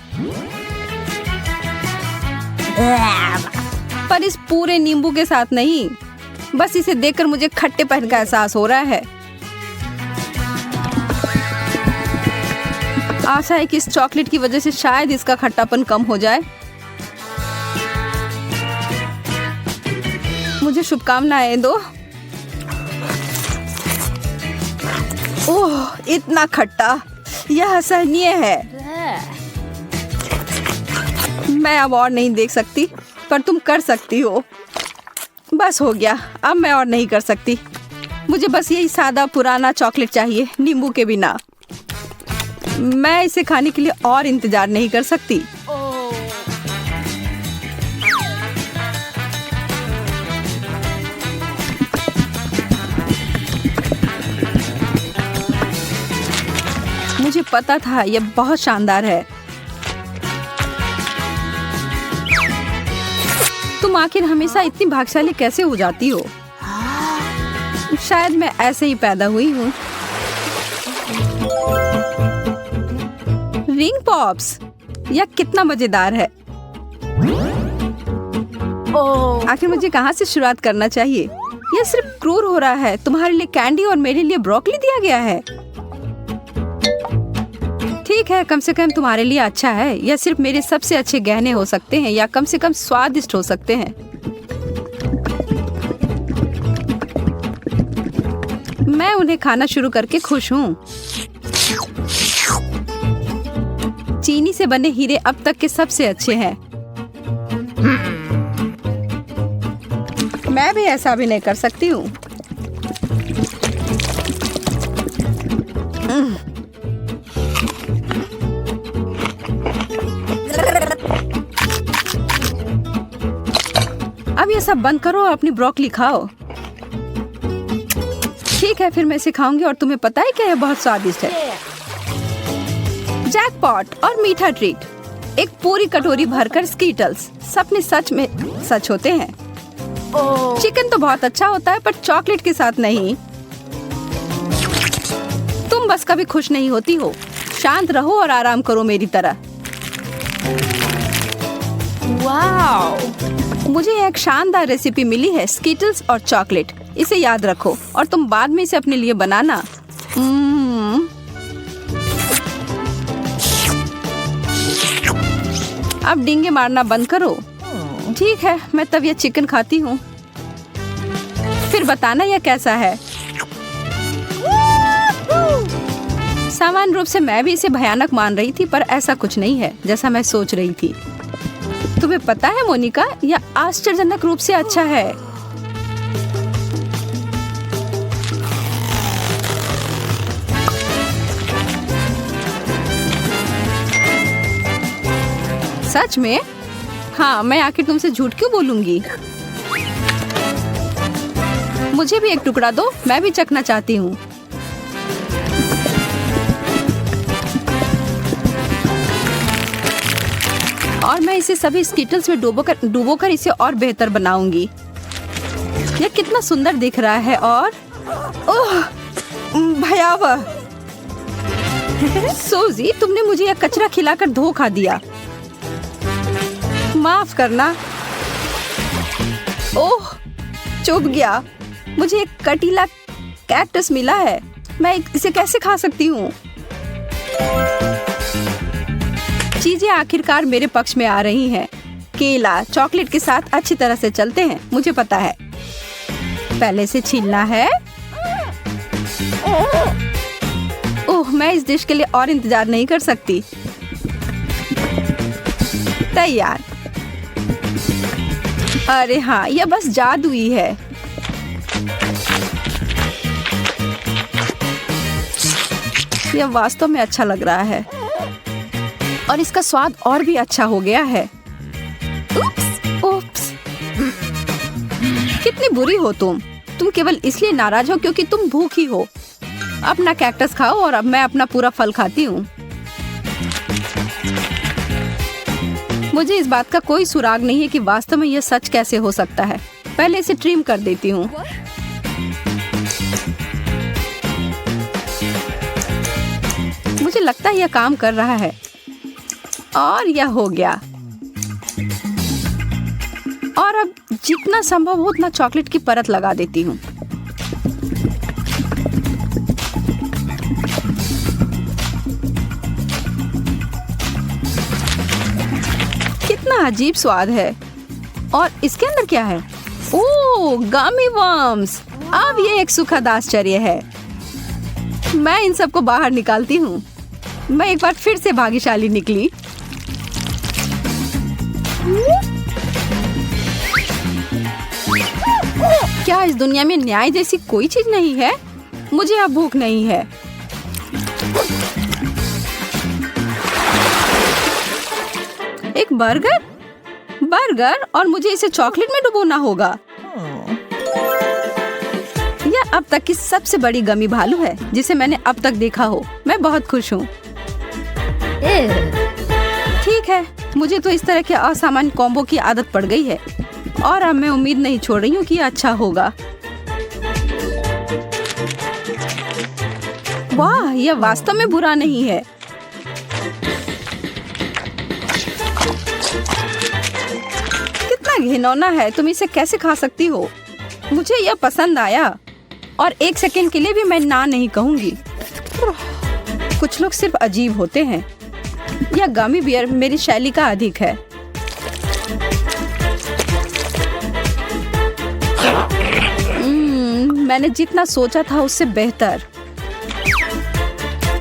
पर इस पूरे नींबू के साथ नहीं। बस इसे देखकर मुझे खट्टेपन का एहसास हो रहा है। आशा है कि इस चॉकलेट की वजह से शायद इसका खट्टापन कम हो जाए। मुझे शुभकामनाएं दो। ओह, इतना खट्टा, यह असहनीय है। मैं अब और नहीं देख सकती, पर तुम कर सकती हो। बस हो गया, अब मैं और नहीं कर सकती। मुझे बस यही सादा पुराना चॉकलेट चाहिए, नींबू के बिना। मैं इसे खाने के लिए और इंतजार नहीं कर सकती। मुझे पता था यह बहुत शानदार है। तुम आखिर हमेशा इतनी भाग्यशाली कैसे हो जाती हो? शायद मैं ऐसे ही पैदा हुई हूँ। रिंग पॉप्स, यह कितना मजेदार है। आखिर मुझे कहाँ से शुरुआत करना चाहिए? यह सिर्फ क्रूर हो रहा है। तुम्हारे लिए कैंडी और मेरे लिए ब्रोकली दिया गया है। ठीक है, कम से कम तुम्हारे लिए अच्छा है। यह सिर्फ मेरे सबसे अच्छे गहने हो सकते हैं, या कम से कम स्वादिष्ट हो सकते हैं। मैं उन्हें खाना शुरू करके खुश हूँ। चीनी से बने हीरे अब तक के सबसे अच्छे हैं। मैं भी ऐसा भी नहीं कर सकती हूँ। अब ये सब बंद करो और अपनी ब्रोकली खाओ। ठीक है, फिर मैं सिखाऊंगी और तुम्हें पता है क्या, यह बहुत स्वादिष्ट है। जैकपॉट और मीठा ट्रीट। एक पूरी कटोरी भरकर स्कीटल्स। सपने सच में सच होते हैं। चिकन तो बहुत अच्छा होता है, पर चॉकलेट के साथ नहीं। तुम बस कभी खुश नहीं होती हो। शांत रहो और आराम करो मेरी तरह। वाओ! मुझे एक शानदार रेसिपी मिली है, स्कीटल्स और चॉकलेट। इसे याद रखो और तुम बाद में इसे अपने लिए बनाना। अब डींगे मारना बंद करो। ठीक है, मैं तब यह चिकन खाती हूँ। फिर बताना यह कैसा है। सामान्य रूप से मैं भी इसे भयानक मान रही थी, पर ऐसा कुछ नहीं है जैसा मैं सोच रही थी। तुम्हें पता है मोनिका, यह आश्चर्यजनक रूप से अच्छा है। सच में? हाँ, मैं आखिर तुमसे झूठ क्यों बोलूंगी। मुझे भी एक टुकड़ा दो, मैं भी चखना चाहती हूँ। और मैं इसे सभी स्कीटल्स में डुबोकर इसे और बेहतर बनाऊंगी। यह कितना सुंदर दिख रहा है और ओह, भयावह। सूजी, तुमने मुझे यह कचरा खिलाकर धोखा दिया। माफ करना। ओह, चुभ गया। मुझे एक कटीला कैक्टस मिला है। मैं इसे कैसे खा सकती हूँ? चीजें आखिरकार मेरे पक्ष में आ रही हैं। केला चॉकलेट के साथ अच्छी तरह से चलते हैं, मुझे पता है। पहले से छीलना है। ओह, मैं इस डिश के लिए और इंतजार नहीं कर सकती। तैयार। अरे हाँ, यह बस जादुई है। यह वास्तव में अच्छा लग रहा है और इसका स्वाद और भी अच्छा हो गया है। उप्स। कितनी बुरी हो तुम केवल इसलिए नाराज हो क्योंकि तुम भूखी हो। अपना कैक्टस खाओ और अब मैं अपना पूरा फल खाती हूँ। मुझे इस बात का कोई सुराग नहीं है कि वास्तव में यह सच कैसे हो सकता है। पहले इसे ट्रिम कर देती हूँ। मुझे लगता है यह काम कर रहा है और यह हो गया। और अब जितना संभव हो उतना चॉकलेट की परत लगा देती हूँ। कितना अजीब स्वाद है। और इसके अंदर क्या है? ओह, गमी वर्म्स। अब ये एक सुखद आश्चर्य है। मैं इन सबको बाहर निकालती हूँ। मैं एक बार फिर से भाग्यशाली निकली। क्या इस दुनिया में न्याय जैसी कोई चीज नहीं है? मुझे अब भूख नहीं है। एक बर्गर और मुझे इसे चॉकलेट में डुबोना होगा। यह अब तक की सबसे बड़ी गमी भालू है जिसे मैंने अब तक देखा हो। मैं बहुत खुश हूँ। ठीक है, मुझे तो इस तरह के असामान्य कॉम्बो की आदत पड़ गई है और अब मैं उम्मीद नहीं छोड़ रही हूँ कि यह अच्छा होगा। वाह, यह वास्तव में बुरा नहीं है। कितना घिनौना है। तुम इसे कैसे खा सकती हो? मुझे यह पसंद आया और एक सेकंड के लिए भी मैं ना नहीं कहूंगी। कुछ लोग सिर्फ अजीब होते हैं। यह गमी बियर मेरी शैली का अधिक है। मैंने जितना सोचा था उससे बेहतर।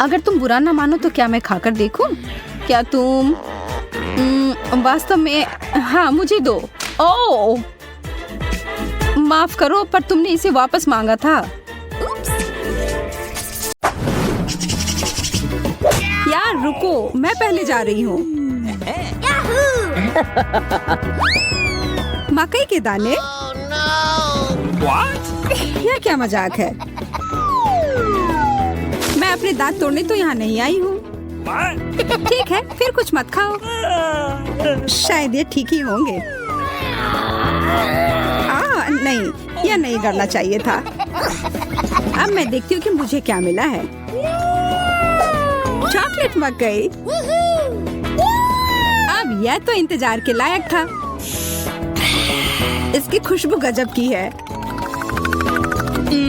अगर तुम बुरा ना मानो तो क्या मैं खाकर देखूं? क्या तुम वास्तव में? हाँ, मुझे दो। ओह, माफ करो, पर तुमने इसे वापस मांगा था। यार रुको, मैं पहले जा रही हूँ। मकई के दाने? यह क्या मजाक है? मैं अपने दांत तोड़ने तो यहाँ नहीं आई हूँ। ठीक है, फिर कुछ मत खाओ। शायद ये ठीक ही होंगे। नहीं, यह नहीं करना चाहिए था। अब मैं देखती हूँ कि मुझे क्या मिला है। चॉकलेट मकई। अब यह तो इंतजार के लायक था। इसकी खुशबू गजब की है।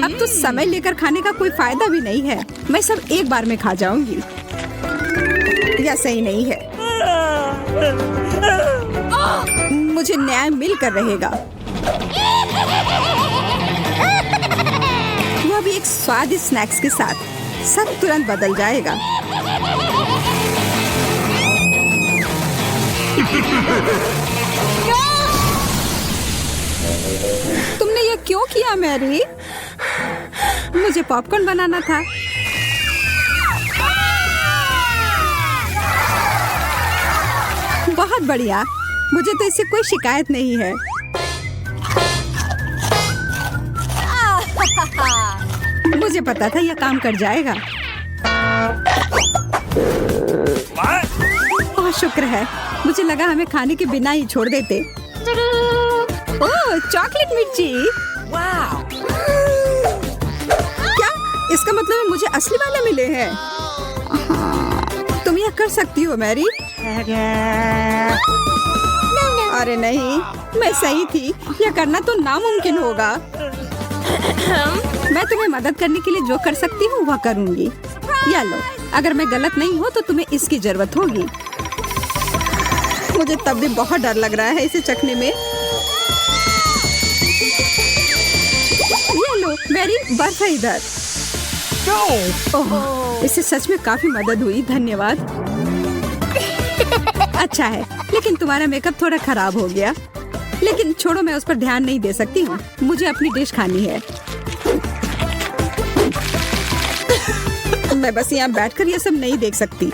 अब तो समय लेकर खाने का कोई फायदा भी नहीं है। मैं सब एक बार में खा जाऊंगी। यह सही नहीं है। मुझे न्याय मिलकर रहेगा। वह भी एक स्वादिष्ट स्नैक्स के साथ। सब तुरंत बदल जाएगा। तुमने ये क्यों किया मैरी? मुझे पॉपकॉर्न बनाना था। बहुत बढ़िया। मुझे तो इससे कोई शिकायत नहीं है। मुझे पता था यह काम कर जाएगा। बहुत शुक्र है। मुझे लगा हमें खाने के बिना ही छोड़ देते। ओह, चॉकलेट मिर्ची। वाह! क्या? इसका मतलब है मुझे असली वाले मिले हैं। तुम यह कर सकती हो मैरी। अरे नहीं, मैं सही थी। यह करना तो नामुमकिन होगा। मैं तुम्हें मदद करने के लिए जो कर सकती हूँ वह करूँगी। या लो, अगर मैं गलत नहीं हूँ तो तुम्हें इसकी जरूरत होगी। मुझे तब भी बहुत डर लग रहा है इसे चखने में। ये लो, मेरी बर्फ है इधर। ओह, इससे सच में काफी मदद हुई। धन्यवाद। अच्छा है, लेकिन तुम्हारा मेकअप थोड़ा खराब हो गया। लेकिन छोड़ो, मैं उस पर ध्यान नहीं दे सकती हूँ। मुझे अपनी डिश खानी है। मैं बस यहाँ बैठकर ये सब नहीं देख सकती।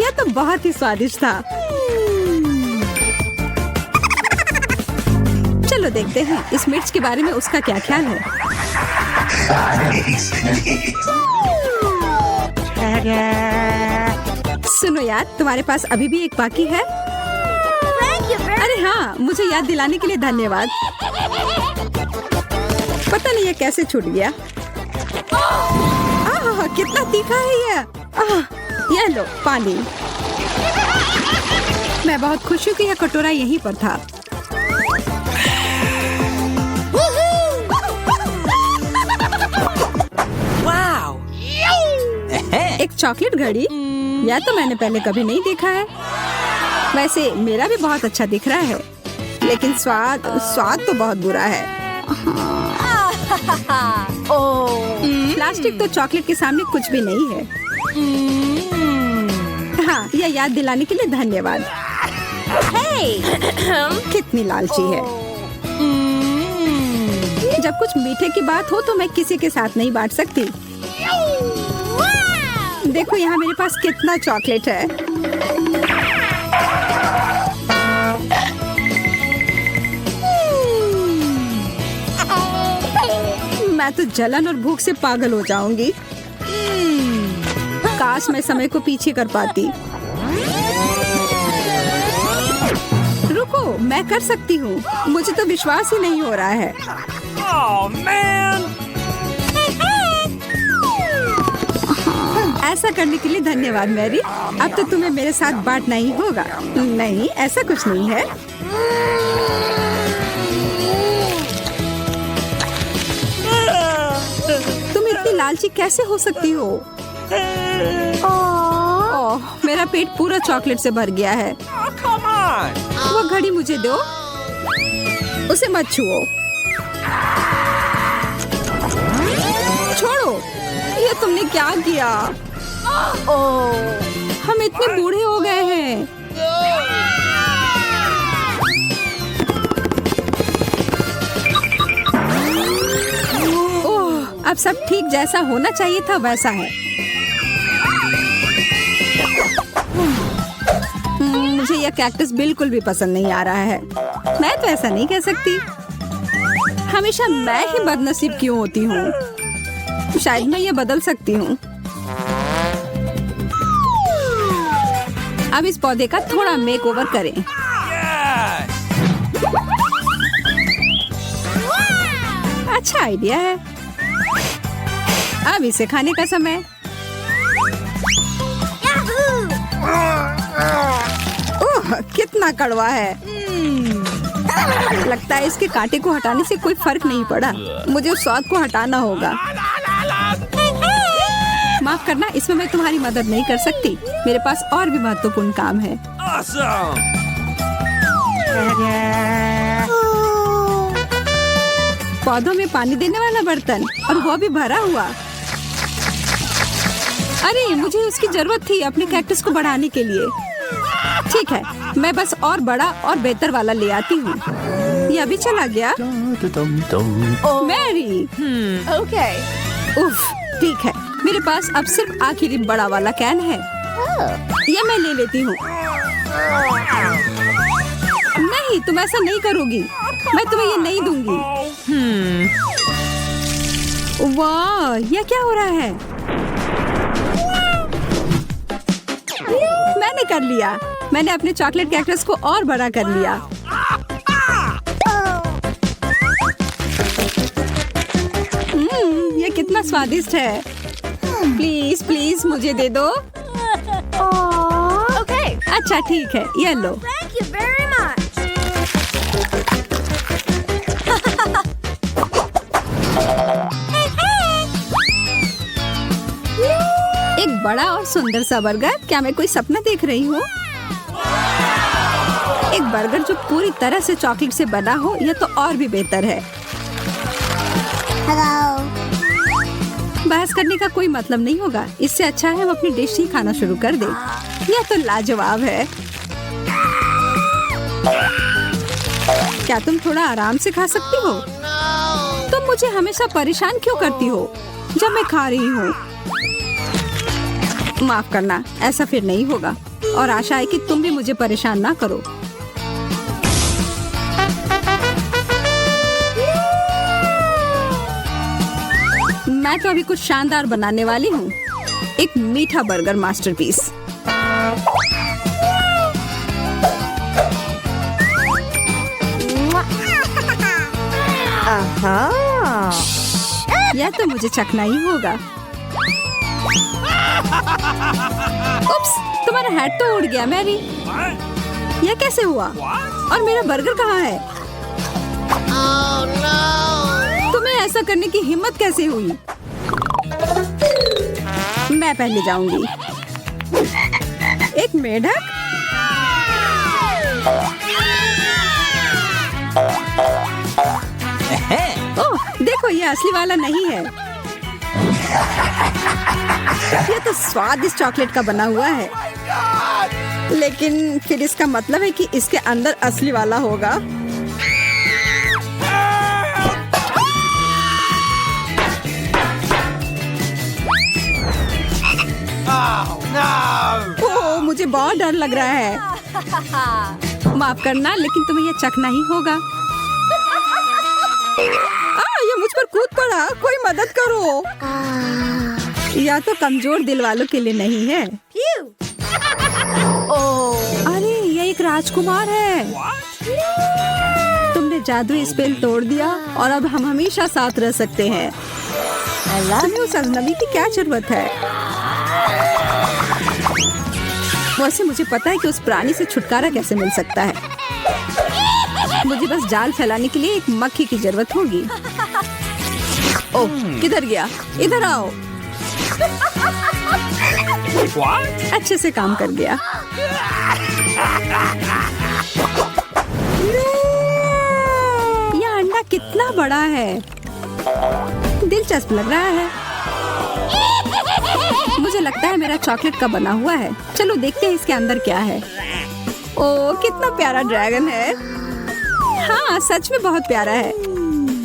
यह तो बहुत ही स्वादिष्ट था। चलो देखते हैं इस मिर्च के बारे में उसका क्या ख्याल है। सुनो यार, तुम्हारे पास अभी भी एक बाकी है? अरे हाँ, मुझे याद दिलाने के लिए धन्यवाद। पता नहीं ये कैसे छूट गया। कितना तीखा है ये लो पानी। मैं बहुत खुश हूँ कि यह कटोरा यहीं पर था। एक चॉकलेट घड़ी? यह तो मैंने पहले कभी नहीं देखा है। वैसे मेरा भी बहुत अच्छा दिख रहा है, लेकिन स्वाद तो बहुत बुरा है। प्लास्टिक तो चॉकलेट के सामने कुछ भी नहीं है। हाँ, यह याद दिलाने के लिए धन्यवाद। कितनी लालची है। जब कुछ मीठे की बात हो तो मैं किसी के साथ नहीं बांट सकती। देखो यहाँ मेरे पास कितना चॉकलेट है। मैं तो जलन और भूख से पागल हो जाऊंगी। काश मैं समय को पीछे कर पाती। रुको, मैं कर सकती हूँ। मुझे तो विश्वास ही नहीं हो रहा है। ऐसा करने के लिए धन्यवाद मैरी। अब तो तुम्हें मेरे साथ बांटना ही होगा। नहीं, ऐसा कुछ नहीं है। लालची कैसे हो सकती हो? ओह, मेरा पेट पूरा चॉकलेट से भर गया है। वो घड़ी मुझे दो, उसे मत छुओ। छोड़ो, ये तुमने क्या किया? ओह, हम इतने बूढ़े हो गए हैं। ओह, अब सब ठीक जैसा होना चाहिए था वैसा है। मुझे यह कैक्टस बिल्कुल भी पसंद नहीं आ रहा है। मैं तो ऐसा नहीं कह सकती। हमेशा मैं ही बदनसीब क्यों होती हूँ? शायद मैं ये बदल सकती हूँ। अब इस पौधे का थोड़ा मेकओवर करें। अच्छा आइडिया है। अब इसे खाने का समय। ओह, कितना कड़वा है। लगता है इसके कांटे को हटाने से कोई फर्क नहीं पड़ा। मुझे उस स्वाद को हटाना होगा। माफ करना, इसमें मैं तुम्हारी मदद नहीं कर सकती। मेरे पास और भी महत्वपूर्ण काम है। पौधों में पानी देने वाला बर्तन, और वो भी भरा हुआ। अरे, मुझे उसकी जरूरत थी अपने कैक्टस को बढ़ाने के लिए। ठीक है, मैं बस और बड़ा और बेहतर वाला ले आती हूँ। यह भी चला गया। Mary, Okay. उफ, ठीक है। मेरे पास अब सिर्फ आखिरी बड़ा वाला कैन है। यह मैं ले लेती हूँ। नहीं, तुम ऐसा नहीं करोगी। मैं तुम्हें ये नहीं दूंगी। वाह, यह क्या हो रहा है? मैंने कर लिया। मैंने अपने चॉकलेट कैक्टस को और बड़ा कर लिया। ये कितना स्वादिष्ट है। प्लीज प्लीज मुझे दे दो। Okay. अच्छा ठीक है, ये लो। Thank you very much. एक बड़ा और सुंदर सा बर्गर। क्या मैं कोई सपना देख रही हूँ? एक बर्गर जो पूरी तरह से चॉकलेट से बना हो, यह तो और भी बेहतर है। बहस करने का कोई मतलब नहीं होगा। इससे अच्छा है हम अपनी डिश ही खाना शुरू कर दें। यह तो लाजवाब है। क्या तुम थोड़ा आराम से खा सकती हो? तुम मुझे हमेशा परेशान क्यों करती हो जब मैं खा रही हूँ? माफ करना, ऐसा फिर नहीं होगा। और आशा है कि तुम भी मुझे परेशान ना करो। मैं तो अभी कुछ शानदार बनाने वाली हूँ। एक मीठा बर्गर मास्टरपीस। यह तो मुझे चखना ही होगा। उप्स, तुम्हारा हैट तो उड़ गया मैरी। यह कैसे हुआ? और मेरा बर्गर कहाँ है? तुम्हें ऐसा करने की हिम्मत कैसे हुई? मैं पहले जाऊंगी। एक मेढक? ओह, देखो, ये असली वाला नहीं है। ये तो स्वादिष्ट चॉकलेट का बना हुआ है। लेकिन फिर इसका मतलब है कि इसके अंदर असली वाला होगा। ओह, मुझे बहुत डर लग रहा है। माफ करना, लेकिन तुम्हें यह चखना ही होगा। ये मुझ पर कूद पड़ा। कोई मदद करो। या तो कमजोर दिल वालों के लिए नहीं है। अरे, ये एक राजकुमार है। तुमने जादुई स्पेल तोड़ दिया और अब हम हमेशा साथ रह सकते हैं। तुम्हें उस अजनबी की क्या जरूरत है? वैसे मुझे पता है कि उस प्राणी से छुटकारा कैसे मिल सकता है। मुझे बस जाल फैलाने के लिए एक मक्खी की जरूरत होगी। ओह, किधर गया? इधर आओ। अच्छे से काम कर गया। यह अंडा कितना बड़ा है, दिलचस्प लग रहा है। मुझे लगता है मेरा चॉकलेट का बना हुआ है। चलो देखते हैं इसके अंदर क्या है। ओह, कितना प्यारा ड्रैगन है। हाँ, सच में बहुत प्यारा है।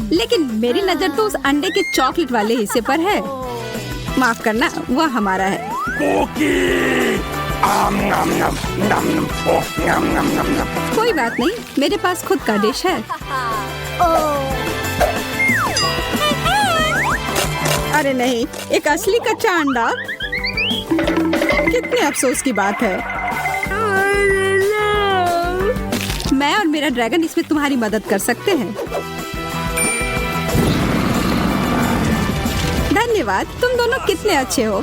लेकिन मेरी नजर तो उस अंडे के चॉकलेट वाले हिस्से पर है। माफ करना, वह हमारा है। कोई बात नहीं, मेरे पास खुद का डिश है। अरे नहीं, एक असली कच्चा अंडा। कितने अफसोस की बात है। मैं और मेरा ड्रैगन इसमें तुम्हारी मदद कर सकते हैं। धन्यवाद, तुम दोनों कितने अच्छे हो।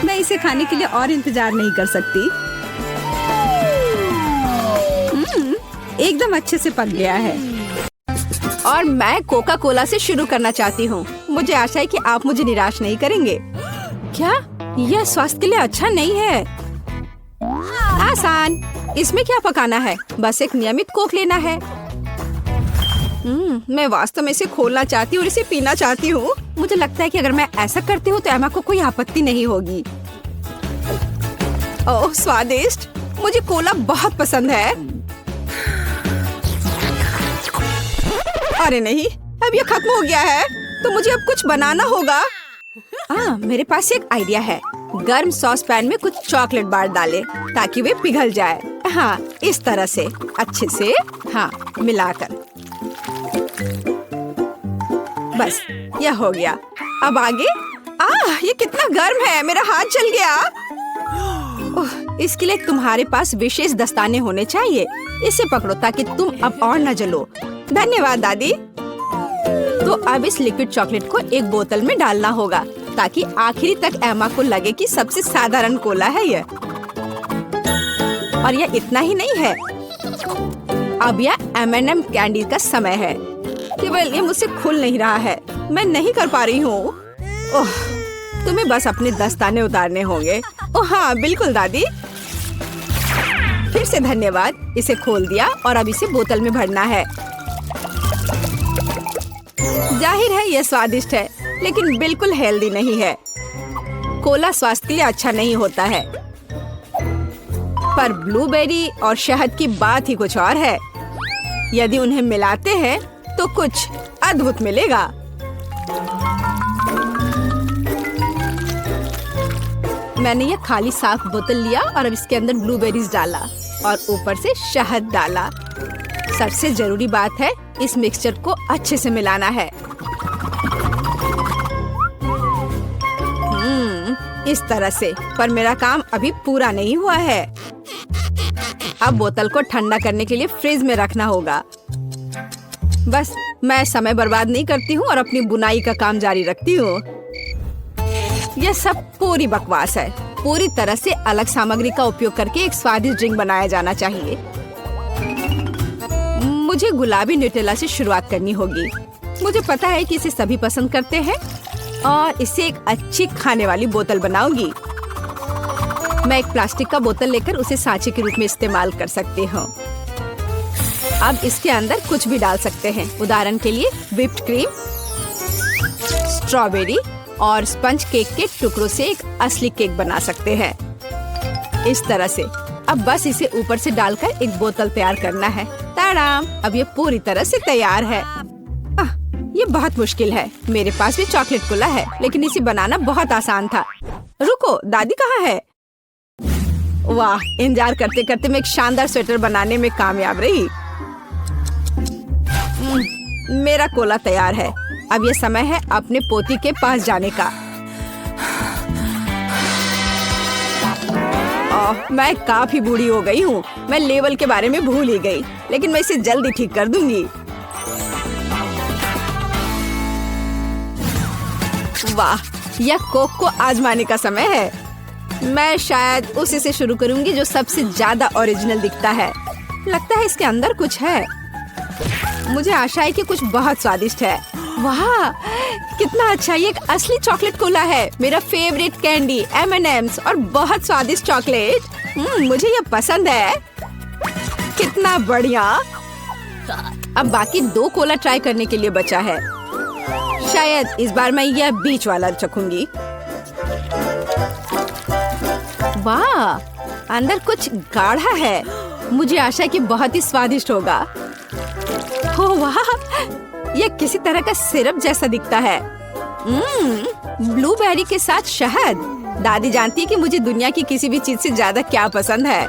मैं इसे खाने के लिए और इंतजार नहीं कर सकती। एकदम अच्छे से पक गया है। और मैं कोका कोला से शुरू करना चाहती हूँ। मुझे आशा है कि आप मुझे निराश नहीं करेंगे। क्या यह स्वास्थ्य के लिए अच्छा नहीं है? आसान। इसमें क्या पकाना है? बस एक नियमित कोक लेना है। मैं वास्तव में इसे खोलना चाहती हूँ और इसे पीना चाहती हूँ। मुझे लगता है कि अगर मैं ऐसा करती हूँ तो एमा को कोई आपत्ति नहीं होगी। ओह, स्वादिष्ट। मुझे कोला बहुत पसंद है। अरे नहीं, अब ये खत्म हो गया है, तो मुझे अब कुछ बनाना होगा। मेरे पास एक आइडिया है। गर्म सॉस पैन में कुछ चॉकलेट बार डालें ताकि वे पिघल जाए। हाँ, इस तरह से अच्छे से मिलाकर। बस, यह हो गया। अब आगे। ये कितना गर्म है, मेरा हाथ जल गया। इसके लिए तुम्हारे पास विशेष दस्ताने होने चाहिए। इसे पकड़ो ताकि तुम अब और न जलो। धन्यवाद दादी। तो अब इस लिक्विड चॉकलेट को एक बोतल में डालना होगा ताकि आखिरी तक एमा को लगे कि सबसे साधारण कोला है यह। और यह इतना ही नहीं है। अब यह M&M कैंडी का समय है। केवल ये मुझसे खुल नहीं रहा है। मैं नहीं कर पा रही हूँ। ओह, तुम्हें बस अपने दस्ताने उतारने होंगे। ओह हाँ, बिल्कुल दादी। फिर से धन्यवाद। इसे खोल दिया और अब इसे बोतल में भरना है। जाहिर है यह स्वादिष्ट है, लेकिन बिल्कुल हेल्दी नहीं है। कोला स्वास्थ्य के लिए अच्छा नहीं होता है। पर ब्लूबेरी और शहद की बात ही कुछ और है। यदि उन्हें मिलाते हैं तो कुछ अद्भुत मिलेगा। मैंने यह खाली साफ बोतल लिया और अब इसके अंदर ब्लूबेरीज डाला और ऊपर से शहद डाला। सबसे जरूरी बात है, इस मिक्सचर को अच्छे से मिलाना है। इस तरह से। पर मेरा काम अभी पूरा नहीं हुआ है। अब बोतल को ठंडा करने के लिए फ्रिज में रखना होगा। बस, मैं समय बर्बाद नहीं करती हूँ और अपनी बुनाई का काम जारी रखती हूँ। यह सब पूरी बकवास है। पूरी तरह से अलग सामग्री का उपयोग करके एक स्वादिष्ट ड्रिंक बनाया जाना चाहिए। मुझे गुलाबी न्यूटेला से शुरुआत करनी होगी। मुझे पता है कि इसे सभी पसंद करते हैं और इसे एक अच्छी खाने वाली बोतल बनाऊंगी। मैं एक प्लास्टिक का बोतल लेकर उसे सांचे के रूप में इस्तेमाल कर सकती हूँ। अब इसके अंदर कुछ भी डाल सकते हैं। उदाहरण के लिए व्हिप्ड क्रीम, स्ट्रॉबेरी और स्पंज केक के टुकड़ों से एक असली केक बना सकते हैं। इस तरह से। अब बस इसे ऊपर से डालकर एक बोतल तैयार करना है। ताड़ाम! अब ये पूरी तरह से तैयार है। ये बहुत मुश्किल है। मेरे पास भी चॉकलेट कोला है, लेकिन इसे बनाना बहुत आसान था। रुको, दादी कहाँ है? वाह, इंतजार करते करते मैं एक शानदार स्वेटर बनाने में कामयाब रही। मेरा कोला तैयार है। अब ये समय है अपने पोती के पास जाने का। मैं काफी बूढ़ी हो गई हूँ। मैं लेवल के बारे में भूल ही गई, लेकिन मैं इसे जल्दी ठीक कर दूंगी। वाह, यह कोक को आजमाने का समय है। मैं शायद उसी से शुरू करूंगी जो सबसे ज्यादा ओरिजिनल दिखता है। लगता है इसके अंदर कुछ है। मुझे आशा है कि कुछ बहुत स्वादिष्ट है। वाह, कितना अच्छा! ये एक असली चॉकलेट कोला है। मेरा फेवरेट कैंडी M&M's और बहुत स्वादिष्ट चॉकलेट। मुझे ये पसंद है। कितना बढ़िया! अब बाकी 2 कोला ट्राई करने के लिए बचा है। शायद इस बार मैं यह बीच वाला चखूंगी। वाह, अंदर कुछ गाढ़ा है। मुझे आशा है कि बहुत ही स्वादिष्ट होगा। ओह वाह, यह किसी तरह का सिरप जैसा दिखता है। ब्लूबेरी के साथ शहद। दादी जानती है कि मुझे दुनिया की किसी भी चीज से ज्यादा क्या पसंद है।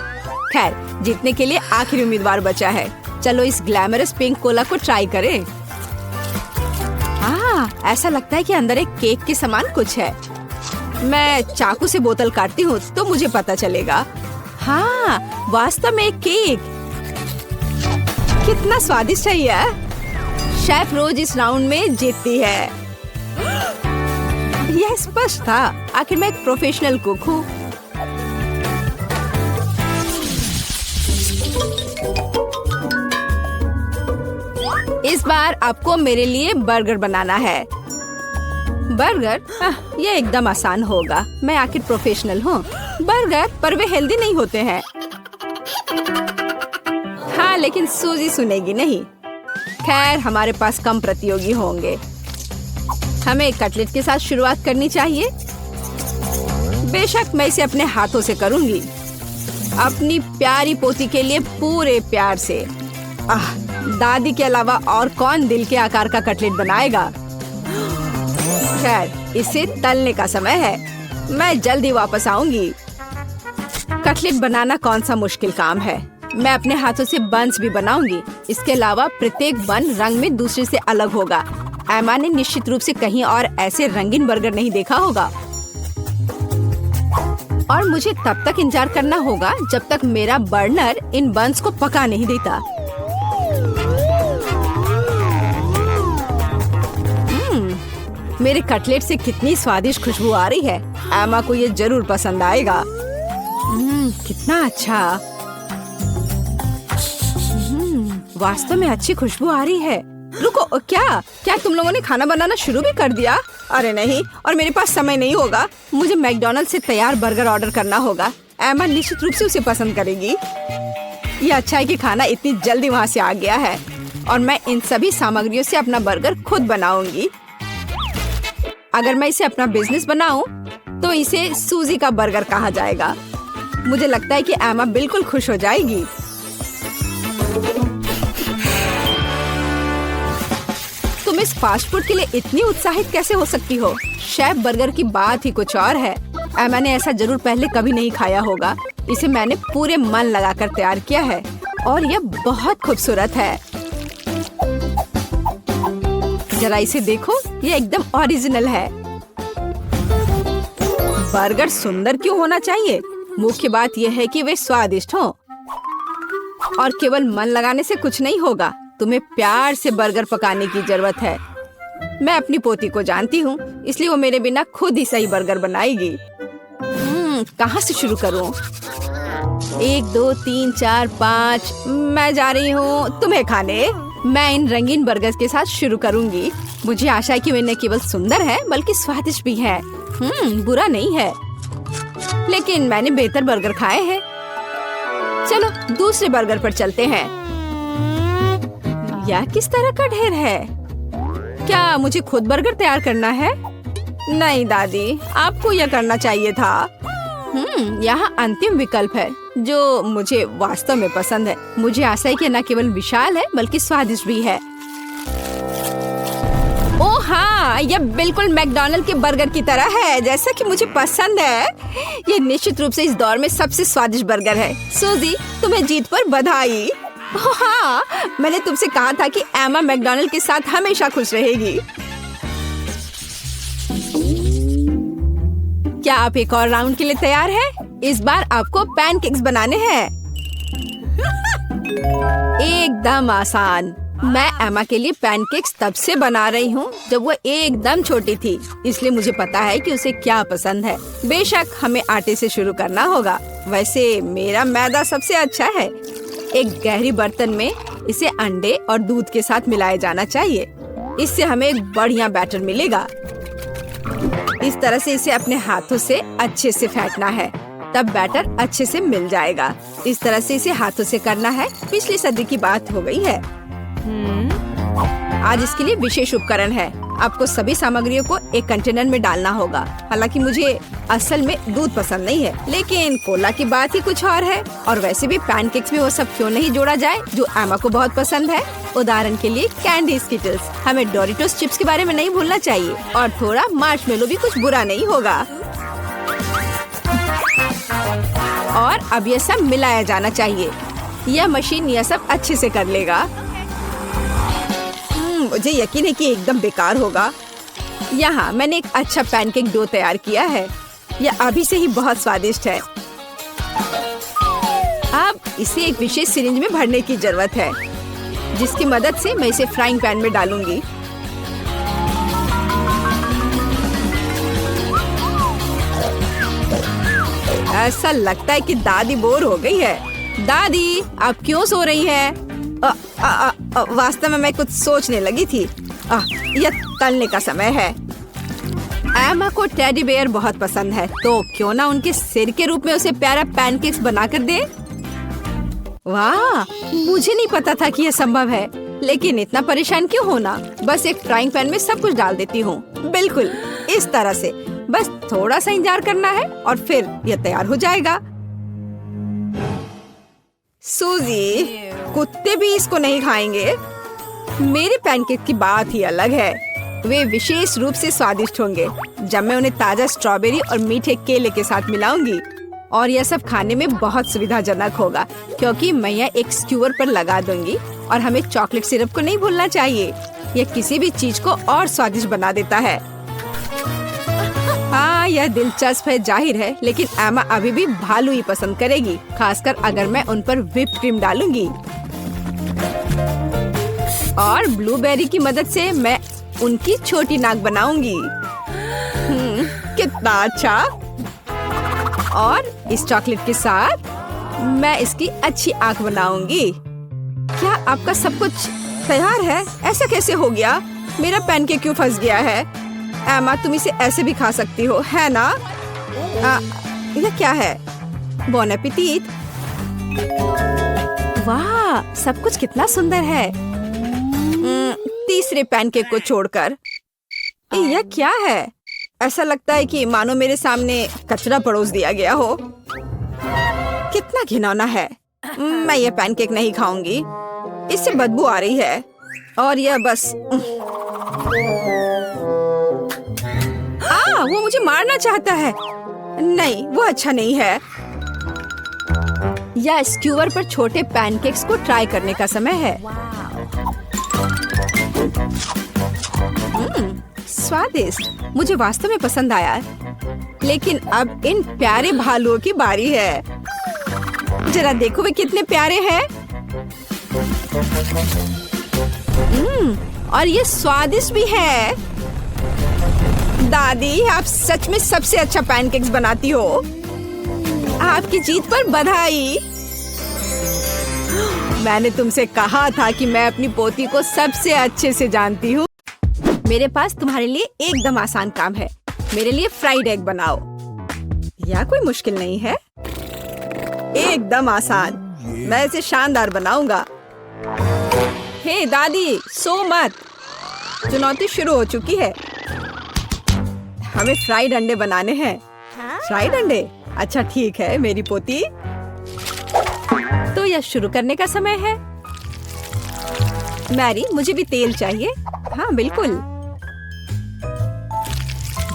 खैर, जीतने के लिए आखिरी उम्मीदवार बचा है। चलो इस ग्लैमरस पिंक कोला को ट्राई करें। ऐसा लगता है कि अंदर एक केक के समान कुछ है। मैं चाकू से बोतल काटती हूँ तो मुझे पता चलेगा। हाँ, वास्तव में एक केक। कितना स्वादिष्ट है यह। शेफ रोज इस राउंड में जीतती है। यह स्पष्ट था। आखिर मैं एक प्रोफेशनल कुक हूँ। इस बार आपको मेरे लिए बर्गर बनाना है। बर्गर? ये एकदम आसान होगा। मैं आखिर प्रोफेशनल हूँ। बर्गर, पर वे हेल्दी नहीं होते हैं। हाँ, लेकिन सूजी सुनेगी नहीं। खैर, हमारे पास कम प्रतियोगी होंगे। हमें कटलेट के साथ शुरुआत करनी चाहिए। बेशक मैं इसे अपने हाथों से करूंगी, अपनी प्यारी पोती के लिए पूरे प्यार से। दादी के अलावा और कौन दिल के आकार का कटलेट बनाएगा। खैर, इसे तलने का समय है। मैं जल्दी वापस आऊंगी। कटलेट बनाना कौन सा मुश्किल काम है। मैं अपने हाथों से बन्स भी बनाऊंगी। इसके अलावा प्रत्येक बन रंग में दूसरे से अलग होगा। एमा ने निश्चित रूप से कहीं और ऐसे रंगीन बर्गर नहीं देखा होगा। और मुझे तब तक इंतजार करना होगा जब तक मेरा बर्नर इन बन्स को पका नहीं देता। मेरे कटलेट से कितनी स्वादिष्ट खुशबू आ रही है। एमा को ये जरूर पसंद आएगा। कितना अच्छा। वास्तव में अच्छी खुशबू आ रही है। रुको, क्या तुम लोगों ने खाना बनाना शुरू भी कर दिया? अरे नहीं, और मेरे पास समय नहीं होगा। मुझे मैकडॉनल्ड से तैयार बर्गर ऑर्डर करना होगा। एमा निश्चित रूप से उसे पसंद करेगी। ये अच्छा है कि खाना इतनी जल्दी वहाँ से आ गया है और मैं इन सभी सामग्रियों से अपना बर्गर खुद बनाऊंगी। अगर मैं इसे अपना बिजनेस बनाऊं तो इसे सूजी का बर्गर कहा जाएगा। मुझे लगता है कि एमा बिल्कुल खुश हो जाएगी। तुम इस फास्ट फूड के लिए इतनी उत्साहित कैसे हो सकती हो? शेफ बर्गर की बात ही कुछ और है। एमा ने ऐसा जरूर पहले कभी नहीं खाया होगा। इसे मैंने पूरे मन लगाकर तैयार किया है और यह बहुत खूबसूरत है। जरा इसे देखो, ये एकदम ओरिजिनल है। बर्गर सुंदर क्यों होना चाहिए? मुख्य बात यह है कि वे स्वादिष्ट हों। और केवल मन लगाने से कुछ नहीं होगा। तुम्हें प्यार से बर्गर पकाने की जरूरत है। मैं अपनी पोती को जानती हूँ, इसलिए वो मेरे बिना खुद ही सही बर्गर बनाएगी। कहाँ से शुरू करूँ? 1 2 3 4 5। मैं जा रही हूँ तुम्हें खाने। मैं इन रंगीन बर्गर्स के साथ शुरू करूंगी। मुझे आशा है कि वे न केवल सुंदर है बल्कि स्वादिष्ट भी है। बुरा नहीं है, लेकिन मैंने बेहतर बर्गर खाए हैं। चलो दूसरे बर्गर पर चलते हैं। यह किस तरह का ढेर है? क्या मुझे खुद बर्गर तैयार करना है? नहीं दादी, आपको यह करना चाहिए था। यहाँ अंतिम विकल्प है जो मुझे वास्तव में पसंद है। मुझे आशा है कि न केवल विशाल है बल्कि स्वादिष्ट भी है। ओह हाँ, यह बिल्कुल मैकडॉनल्ड के बर्गर की तरह है, जैसा कि मुझे पसंद है। ये निश्चित रूप से इस दौर में सबसे स्वादिष्ट बर्गर है। सूजी, तुम्हें जीत पर बधाई। ओह हाँ, मैंने तुमसे कहा था कि एमा मैकडॉनल्ड के साथ हमेशा खुश रहेगी। क्या आप एक और राउंड के लिए तैयार हैं? इस बार आपको पैनकेक्स बनाने हैं। एकदम आसान। मैं एमा के लिए पैनकेक्स तब से बना रही हूँ जब वो एकदम छोटी थी, इसलिए मुझे पता है कि उसे क्या पसंद है। बेशक हमें आटे से शुरू करना होगा। वैसे मेरा मैदा सबसे अच्छा है। एक गहरी बर्तन में इसे अंडे और दूध के साथ मिलाया जाना चाहिए। इससे हमें एक बढ़िया बैटर मिलेगा। इस तरह से इसे अपने हाथों से अच्छे से फेंटना है, तब बैटर अच्छे से मिल जाएगा। इस तरह से इसे हाथों से करना है। पिछली सदी की बात हो गई है। आज इसके लिए विशेष उपकरण है। आपको सभी सामग्रियों को एक कंटेनर में डालना होगा। हालांकि मुझे असल में दूध पसंद नहीं है, लेकिन कोला की बात ही कुछ और है। और वैसे भी पैनकेक्स में वो सब क्यों नहीं जोड़ा जाए जो एमा को बहुत पसंद है। उदाहरण के लिए कैंडी स्किटल्स। हमें डोरिटोस चिप्स के बारे में नहीं भूलना चाहिए, और थोड़ा मार्शमेलो भी कुछ बुरा नहीं होगा। और अब यह सब मिलाया जाना चाहिए। यह मशीन यह सब अच्छे से कर लेगा। मुझे यकीन है कि एकदम बेकार होगा। यहाँ मैंने एक अच्छा पैनकेक डो तैयार किया है। यह अभी से ही बहुत स्वादिष्ट है। अब इसे एक विशेष सिरिंज में भरने की जरूरत है, जिसकी मदद से मैं इसे फ्राइंग पैन में डालूंगी। ऐसा लगता है कि दादी बोर हो गई है। दादी, आप क्यों सो रही हैं? वास्तव में मैं कुछ सोचने लगी थी। यह तलने का समय है। एमा को टेडी बेयर बहुत पसंद है, तो क्यों ना उनके सिर के रूप में उसे प्यारा पैनकेक्स बनाकर दे। वाह, मुझे नहीं पता था कि यह संभव है, लेकिन इतना परेशान क्यों होना। बस एक फ्राइंग पैन में सब कुछ डाल देती हूँ। बिल्कुल इस तरह से। बस थोड़ा सा इंतजार करना है और फिर यह तैयार हो जाएगा। सूजी, कुत्ते भी इसको नहीं खाएंगे। मेरे पैनकेक की बात ही अलग है। वे विशेष रूप से स्वादिष्ट होंगे जब मैं उन्हें ताजा स्ट्रॉबेरी और मीठे केले के साथ मिलाऊंगी। और यह सब खाने में बहुत सुविधाजनक होगा, क्योंकि मैं यह एक स्क्यूअर पर लगा दूंगी। और हमें चॉकलेट सिरप को नहीं भूलना चाहिए। यह किसी भी चीज को और स्वादिष्ट बना देता है। हाँ, यह दिलचस्प है जाहिर है, लेकिन एमा अभी भी भालू ही पसंद करेगी, खासकर अगर मैं उन पर व्हिप क्रीम डालूंगी। और ब्लूबेरी की मदद से मैं उनकी छोटी नाक बनाऊंगी। कितना अच्छा। और इस चॉकलेट के साथ मैं इसकी अच्छी आंख बनाऊंगी। क्या आपका सब कुछ तैयार है? ऐसा कैसे हो गया? मेरा पैनकेक क्यों फंस गया है? एमा, तुम इसे ऐसे भी खा सकती हो, है ना? यह क्या है? बॉन एपेटिट। वाह, सब कुछ कितना सुंदर है। तीसरे पैनकेक को छोड़कर। यह क्या है? ऐसा लगता है कि मानो मेरे सामने कचरा परोस दिया गया हो। कितना घिनौना है। मैं यह पैनकेक नहीं खाऊंगी। इससे बदबू आ रही है। और यह बस वो मुझे मारना चाहता है। नहीं, वो अच्छा नहीं है। या स्क्यूअर पर छोटे पैनकेक्स को ट्राई करने का समय है। स्वादिष्ट, मुझे वास्तव में पसंद आया। लेकिन अब इन प्यारे भालुओं की बारी है। जरा देखो वे कितने प्यारे हैं। और ये स्वादिष्ट भी है। दादी, आप सच में सबसे अच्छा पैनकेक्स बनाती हो। आपकी जीत पर बधाई। मैंने तुमसे कहा था कि मैं अपनी पोती को सबसे अच्छे से जानती हूँ। मेरे पास तुम्हारे लिए एकदम आसान काम है। मेरे लिए फ्राइड एग बनाओ। यह कोई मुश्किल नहीं है, एकदम आसान। मैं इसे शानदार बनाऊंगा। हे दादी, सो मत। चुनौती शुरू हो चुकी है। हमें फ्राइड अंडे बनाने हैं। फ्राइड अंडे? अच्छा ठीक है मेरी पोती। तो यह शुरू करने का समय है। मैरी, मुझे भी तेल चाहिए। हाँ बिल्कुल।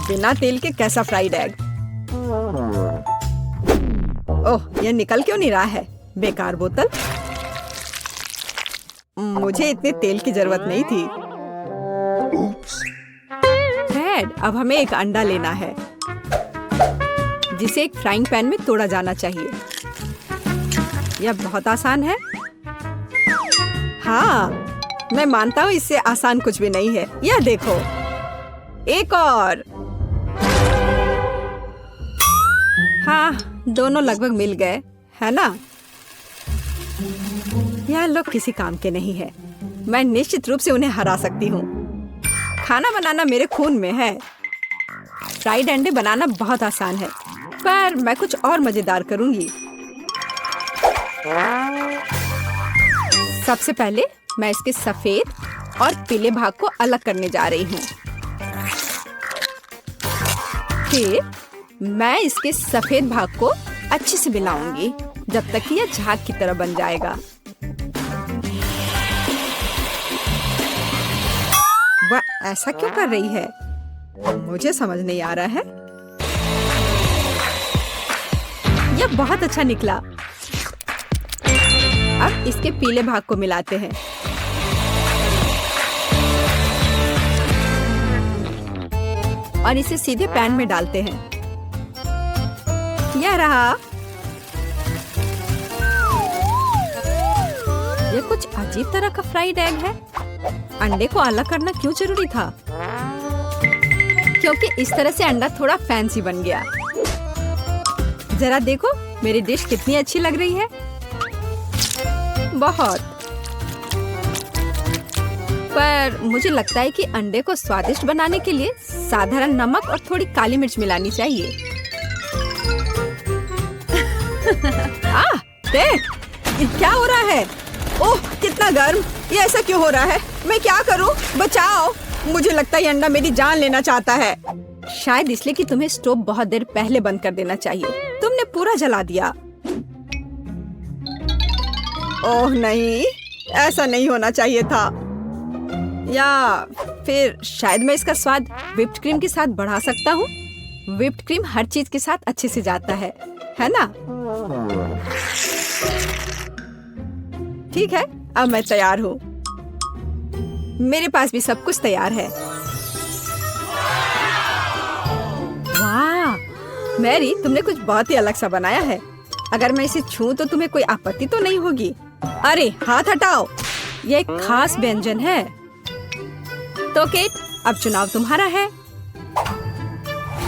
बिना तेल के कैसा फ्राइड एग? ओह, यह निकल क्यों नहीं रहा है? बेकार बोतल। मुझे इतने तेल की जरूरत नहीं थी। फ्रेड, अब हमें एक अंडा लेना है, जिसे एक फ्राइंग पैन में तोड़ा जाना चाहिए। यह बहुत आसान है। हाँ, मैं मानता हूँ इससे आसान कुछ भी नहीं है। यह देखो, एक और। हाँ, दोनों लगभग मिल गए, है ना? यह लोग किसी काम के नहीं है। मैं निश्चित रूप से उन्हें हरा सकती हूँ। खाना बनाना मेरे खून में है। फ्राइड अंडे बनाना बहुत आसान है, पर मैं कुछ और मजेदार करूंगी। सबसे पहले मैं इसके सफेद और पीले भाग को अलग करने जा रही हूँ। फिर मैं इसके सफेद भाग को अच्छे से मिलाऊंगी जब तक कि यह झाग की तरह बन जाएगा। वह ऐसा क्यों कर रही है? मुझे समझ नहीं आ रहा है। यह बहुत अच्छा निकला। अब इसके पीले भाग को मिलाते हैं। और इसे सीधे पैन में डालते हैं। यह रहा। यह कुछ अजीब तरह का फ्राइड एग है। अंडे को अलग करना क्यों जरूरी था? क्योंकि इस तरह से अंडा थोड़ा फैंसी बन गया। जरा देखो मेरी डिश कितनी अच्छी लग रही है। बहुत। पर मुझे लगता है कि अंडे को स्वादिष्ट बनाने के लिए साधारण नमक और थोड़ी काली मिर्च मिलानी चाहिए। देख, ये क्या हो रहा है? ओह, कितना गर्म! ये ऐसा क्यों हो रहा है? मैं क्या करूं? बचाओ! मुझे लगता है ये अंडा मेरी जान लेना चाहता है। शायद इसलिए कि तुम्हें स्टोव बहुत देर पहले बंद कर देना चाहिए। तुमने पूरा जला दिया। ओह नहीं, ऐसा नहीं होना चाहिए था। या फिर शायद मैं इसका स्वाद व्हिप्ड क्रीम के साथ बढ़ा सकता हूँ। व्हिप्ड क्रीम हर चीज के साथ अच्छे से जाता है ना? ठीक है, अब मैं तैयार हूँ। मेरे पास भी सब कुछ तैयार है। वाह, मैरी, तुमने कुछ बहुत ही अलग सा बनाया है। अगर मैं इसे छूं तो तुम्हें कोई आपत्ति तो नहीं होगी? अरे हाथ हटाओ, यह एक खास व्यंजन है। तो केट, अब चुनाव तुम्हारा है।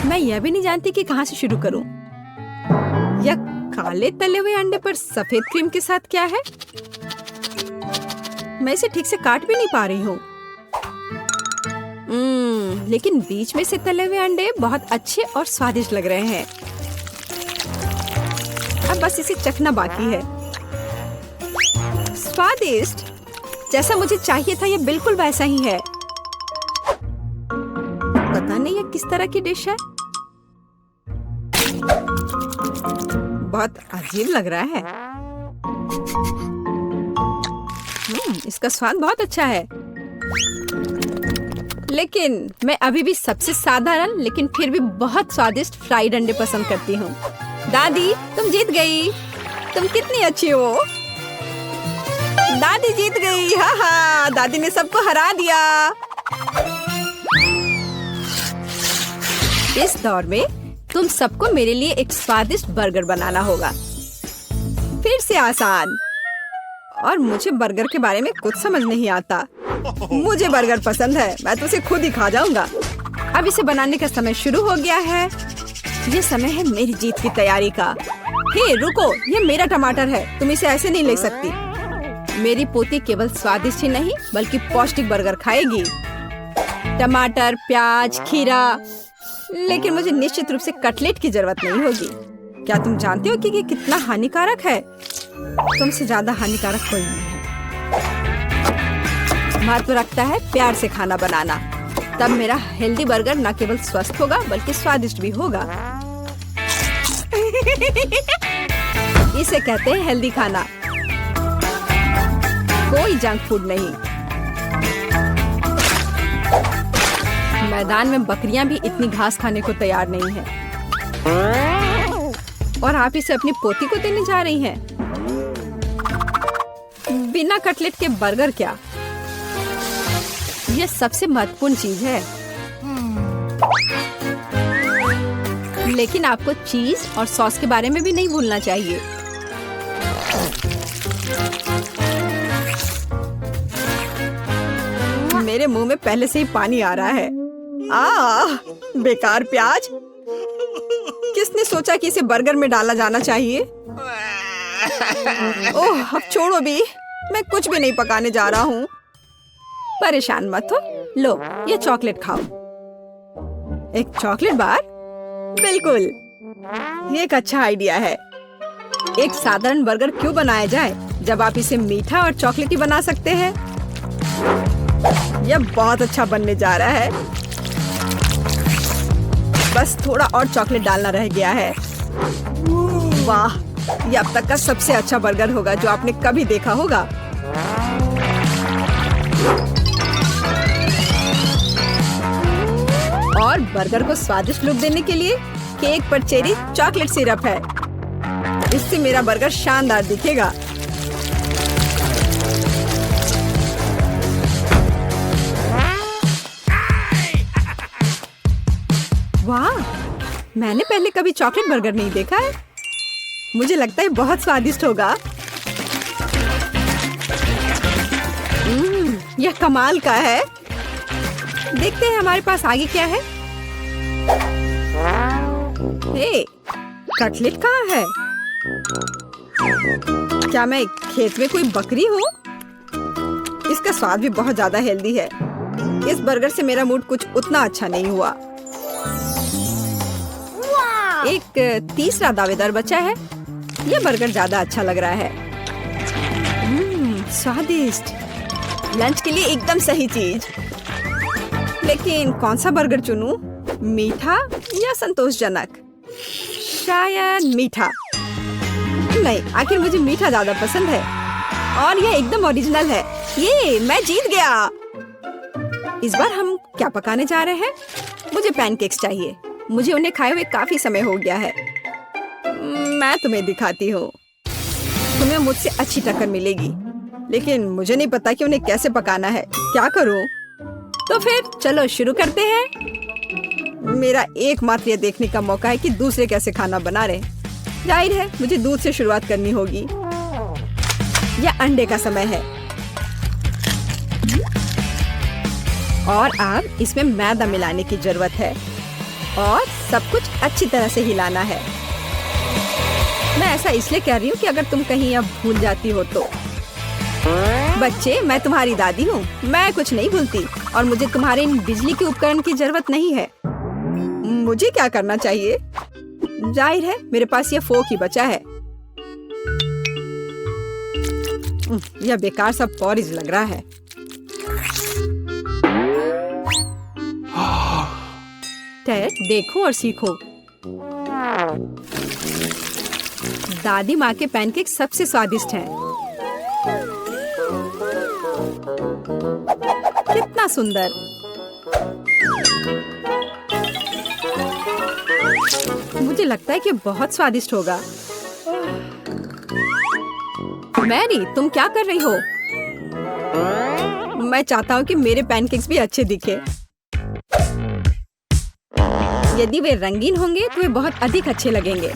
मैं यह भी नहीं जानती कि कहाँ से शुरू करूं। यह काले तले हुए अंडे पर सफेद क्रीम के साथ क्या है? मैं इसे ठीक से काट भी नहीं पा रही हूँ। लेकिन बीच में से तले हुए अंडे बहुत अच्छे और स्वादिष्ट लग रहे हैं। अब बस इसे चखना बाकी है। स्वादिष्ट, जैसा मुझे चाहिए था, यह बिल्कुल वैसा ही है। पता नहीं यह किस तरह की डिश है। बहुत अजीब लग रहा है। इसका स्वाद बहुत अच्छा है। लेकिन मैं अभी भी सबसे साधारण लेकिन फिर भी बहुत स्वादिष्ट फ्राइड अंडे पसंद करती हूँ। दादी, तुम जीत गई। तुम कितनी अच्छी हो। दादी जीत गई। हाँ हाँ, दादी ने सबको हरा दिया। इस दौर में तुम सबको मेरे लिए एक स्वादिष्ट बर्गर बनाना होगा। फिर से आसान। और मुझे बर्गर के बारे में कुछ समझ नहीं आता। मुझे बर्गर पसंद है। मैं तो उसे खुद ही खा जाऊंगा। अब इसे बनाने का समय शुरू हो गया है। ये समय है मेरी जीत की तैयारी का। हे रुको, ये मेरा टमाटर है। तुम इसे ऐसे नहीं ले सकती। मेरी पोती केवल स्वादिष्ट ही नहीं बल्कि पौष्टिक बर्गर खाएगी। टमाटर, प्याज, खीरा। लेकिन मुझे निश्चित रूप से कटलेट की जरूरत नहीं होगी। क्या तुम जानते हो कि ये कितना हानिकारक है? तुमसे ज्यादा हानिकारक कोई नहीं है। महत्व रखता है प्यार से खाना बनाना। तब मेरा हेल्दी बर्गर न केवल स्वस्थ होगा बल्कि स्वादिष्ट भी होगा। इसे कहते हैं हेल्दी खाना, कोई जंक फूड नहीं। मैदान में बकरियां भी इतनी घास खाने को तैयार नहीं हैं। और आप इसे अपनी पोती को देने जा रही हैं। बिना कटलेट के बर्गर क्या? यह सबसे महत्वपूर्ण चीज है। लेकिन आपको चीज और सॉस के बारे में भी नहीं भूलना चाहिए। मेरे मुंह में पहले से ही पानी आ रहा है। बेकार प्याज। किसने सोचा कि इसे बर्गर में डाला जाना चाहिए? ओह, अब छोड़ो भी। मैं कुछ भी नहीं पकाने जा रहा हूँ। परेशान मत हो, लो ये चॉकलेट खाओ। एक चॉकलेट बार? बिल्कुल, ये एक अच्छा आइडिया है। एक साधारण बर्गर क्यों बनाया जाए जब आप इसे मीठा और चॉकलेटी बना सकते हैं। यह बहुत अच्छा बनने जा रहा है। बस थोड़ा और चॉकलेट डालना रह गया है। वाह, यह अब तक का सबसे अच्छा बर्गर होगा जो आपने कभी देखा होगा। और बर्गर को स्वादिष्ट लुक देने के लिए केक पर चेरी चॉकलेट सिरप है। इससे मेरा बर्गर शानदार दिखेगा। वाह, मैंने पहले कभी चॉकलेट बर्गर नहीं देखा है। मुझे लगता है बहुत स्वादिष्ट होगा। यह कमाल का है। देखते हैं हमारे पास आगे क्या है। हे, कटलेट कहाँ है? क्या मैं खेत में कोई बकरी हूँ? इसका स्वाद भी बहुत ज्यादा हेल्दी है। इस बर्गर से मेरा मूड कुछ उतना अच्छा नहीं हुआ। एक तीसरा दावेदार बचा है। यह बर्गर ज्यादा अच्छा लग रहा है। स्वादिष्ट, लंच के लिए एकदम सही चीज। लेकिन कौन सा बर्गर चुनूं? मीठा या संतोषजनक? शायद मीठा। नहीं, आखिर मुझे मीठा ज्यादा पसंद है। और यह एकदम ओरिजिनल है। ये मैं जीत गया। इस बार हम क्या पकाने जा रहे हैं? मुझे पैनकेक्स चाहिए। मुझे उन्हें खाए हुए काफी समय हो गया है। मैं तुम्हें दिखाती हूँ। तुम्हें मुझसे अच्छी टक्कर मिलेगी, लेकिन मुझे नहीं पता कि उन्हें कैसे पकाना है। क्या करूँ? तो फिर चलो शुरू करते हैं। मेरा एकमात्र ये देखने का मौका है कि दूसरे कैसे खाना बना रहे। जाहिर है मुझे दूध से शुरुआत करनी होगी। यह अंडे का समय है। और अब इसमें मैदा मिलाने की जरूरत है और सब कुछ अच्छी तरह से हिलाना है। मैं ऐसा इसलिए कह रही हूँ कि अगर तुम कहीं अब भूल जाती हो तो। बच्चे, मैं तुम्हारी दादी हूँ। मैं कुछ नहीं भूलती और मुझे तुम्हारे इन बिजली के उपकरण की जरूरत नहीं है। मुझे क्या करना चाहिए? जाहिर है मेरे पास ये फोक ही बचा है। यह बेकार सा पॉरिज लग रहा है। टेड, देखो और सीखो। दादी माँ के पैनकेक सबसे स्वादिष्ट हैं। कितना सुंदर। मुझे लगता है कि बहुत स्वादिष्ट होगा। मैरी, तुम क्या कर रही हो? मैं चाहता हूँ कि मेरे पैनकेक्स भी अच्छे दिखे। यदि वे रंगीन होंगे तो वे बहुत अधिक अच्छे लगेंगे।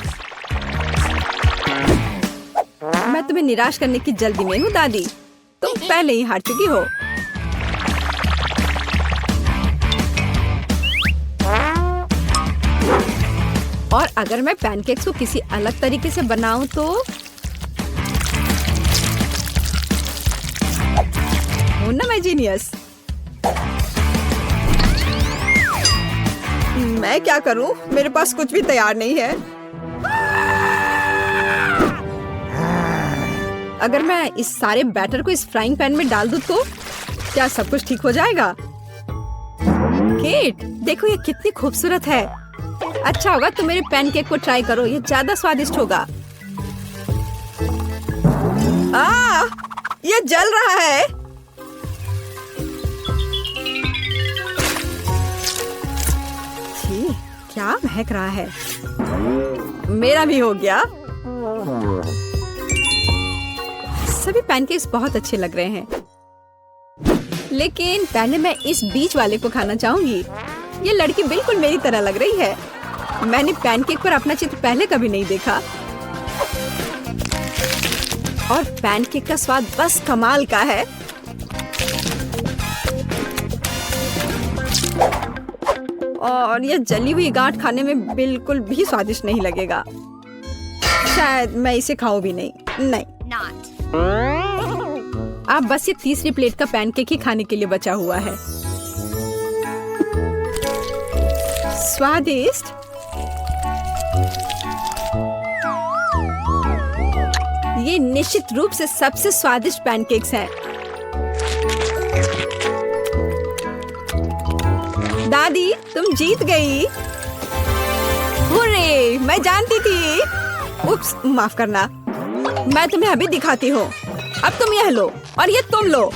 मैं तुम्हें निराश करने की जल्दी में हूँ दादी। तुम पहले ही हार चुकी हो। और अगर मैं पैनकेक्स को किसी अलग तरीके से बनाऊं तो हो ना मैं जीनियस। मैं क्या करूं? मेरे पास कुछ भी तैयार नहीं है। अगर मैं इस सारे बैटर को इस फ्राइंग पैन में डाल दूं तो क्या सब कुछ ठीक हो जाएगा? केट, देखो ये कितनी खूबसूरत है। अच्छा होगा तुम मेरे पैनकेक को ट्राई करो, ये ज्यादा स्वादिष्ट होगा। ये जल रहा है। छी, क्या महक रहा है। मेरा भी हो गया। सभी पैनकेक्स बहुत अच्छे लग रहे हैं, लेकिन पहले मैं इस बीच वाले को खाना चाहूंगी। ये लड़की बिल्कुल मेरी तरह लग रही है। मैंने पैनकेक पर अपना चित्र पहले कभी नहीं देखा। और पैनकेक का स्वाद बस कमाल का है। और यह जली हुई गांठ खाने में बिल्कुल भी स्वादिष्ट नहीं लगेगा। शायद मैं इसे खाऊं भी नहीं। नहीं। अब बस ये तीसरी प्लेट का पैनकेक ही खाने के लिए बचा हुआ है। स्वादिष्ट। ये निश्चित रूप से सबसे स्वादिष्ट पैनकेक्स हैं। दादी, तुम जीत गई। हुर्रे, मैं जानती थी। उप्स, माफ करना। मैं तुम्हें अभी दिखाती हूँ। अब तुम यह लो और ये तुम लो।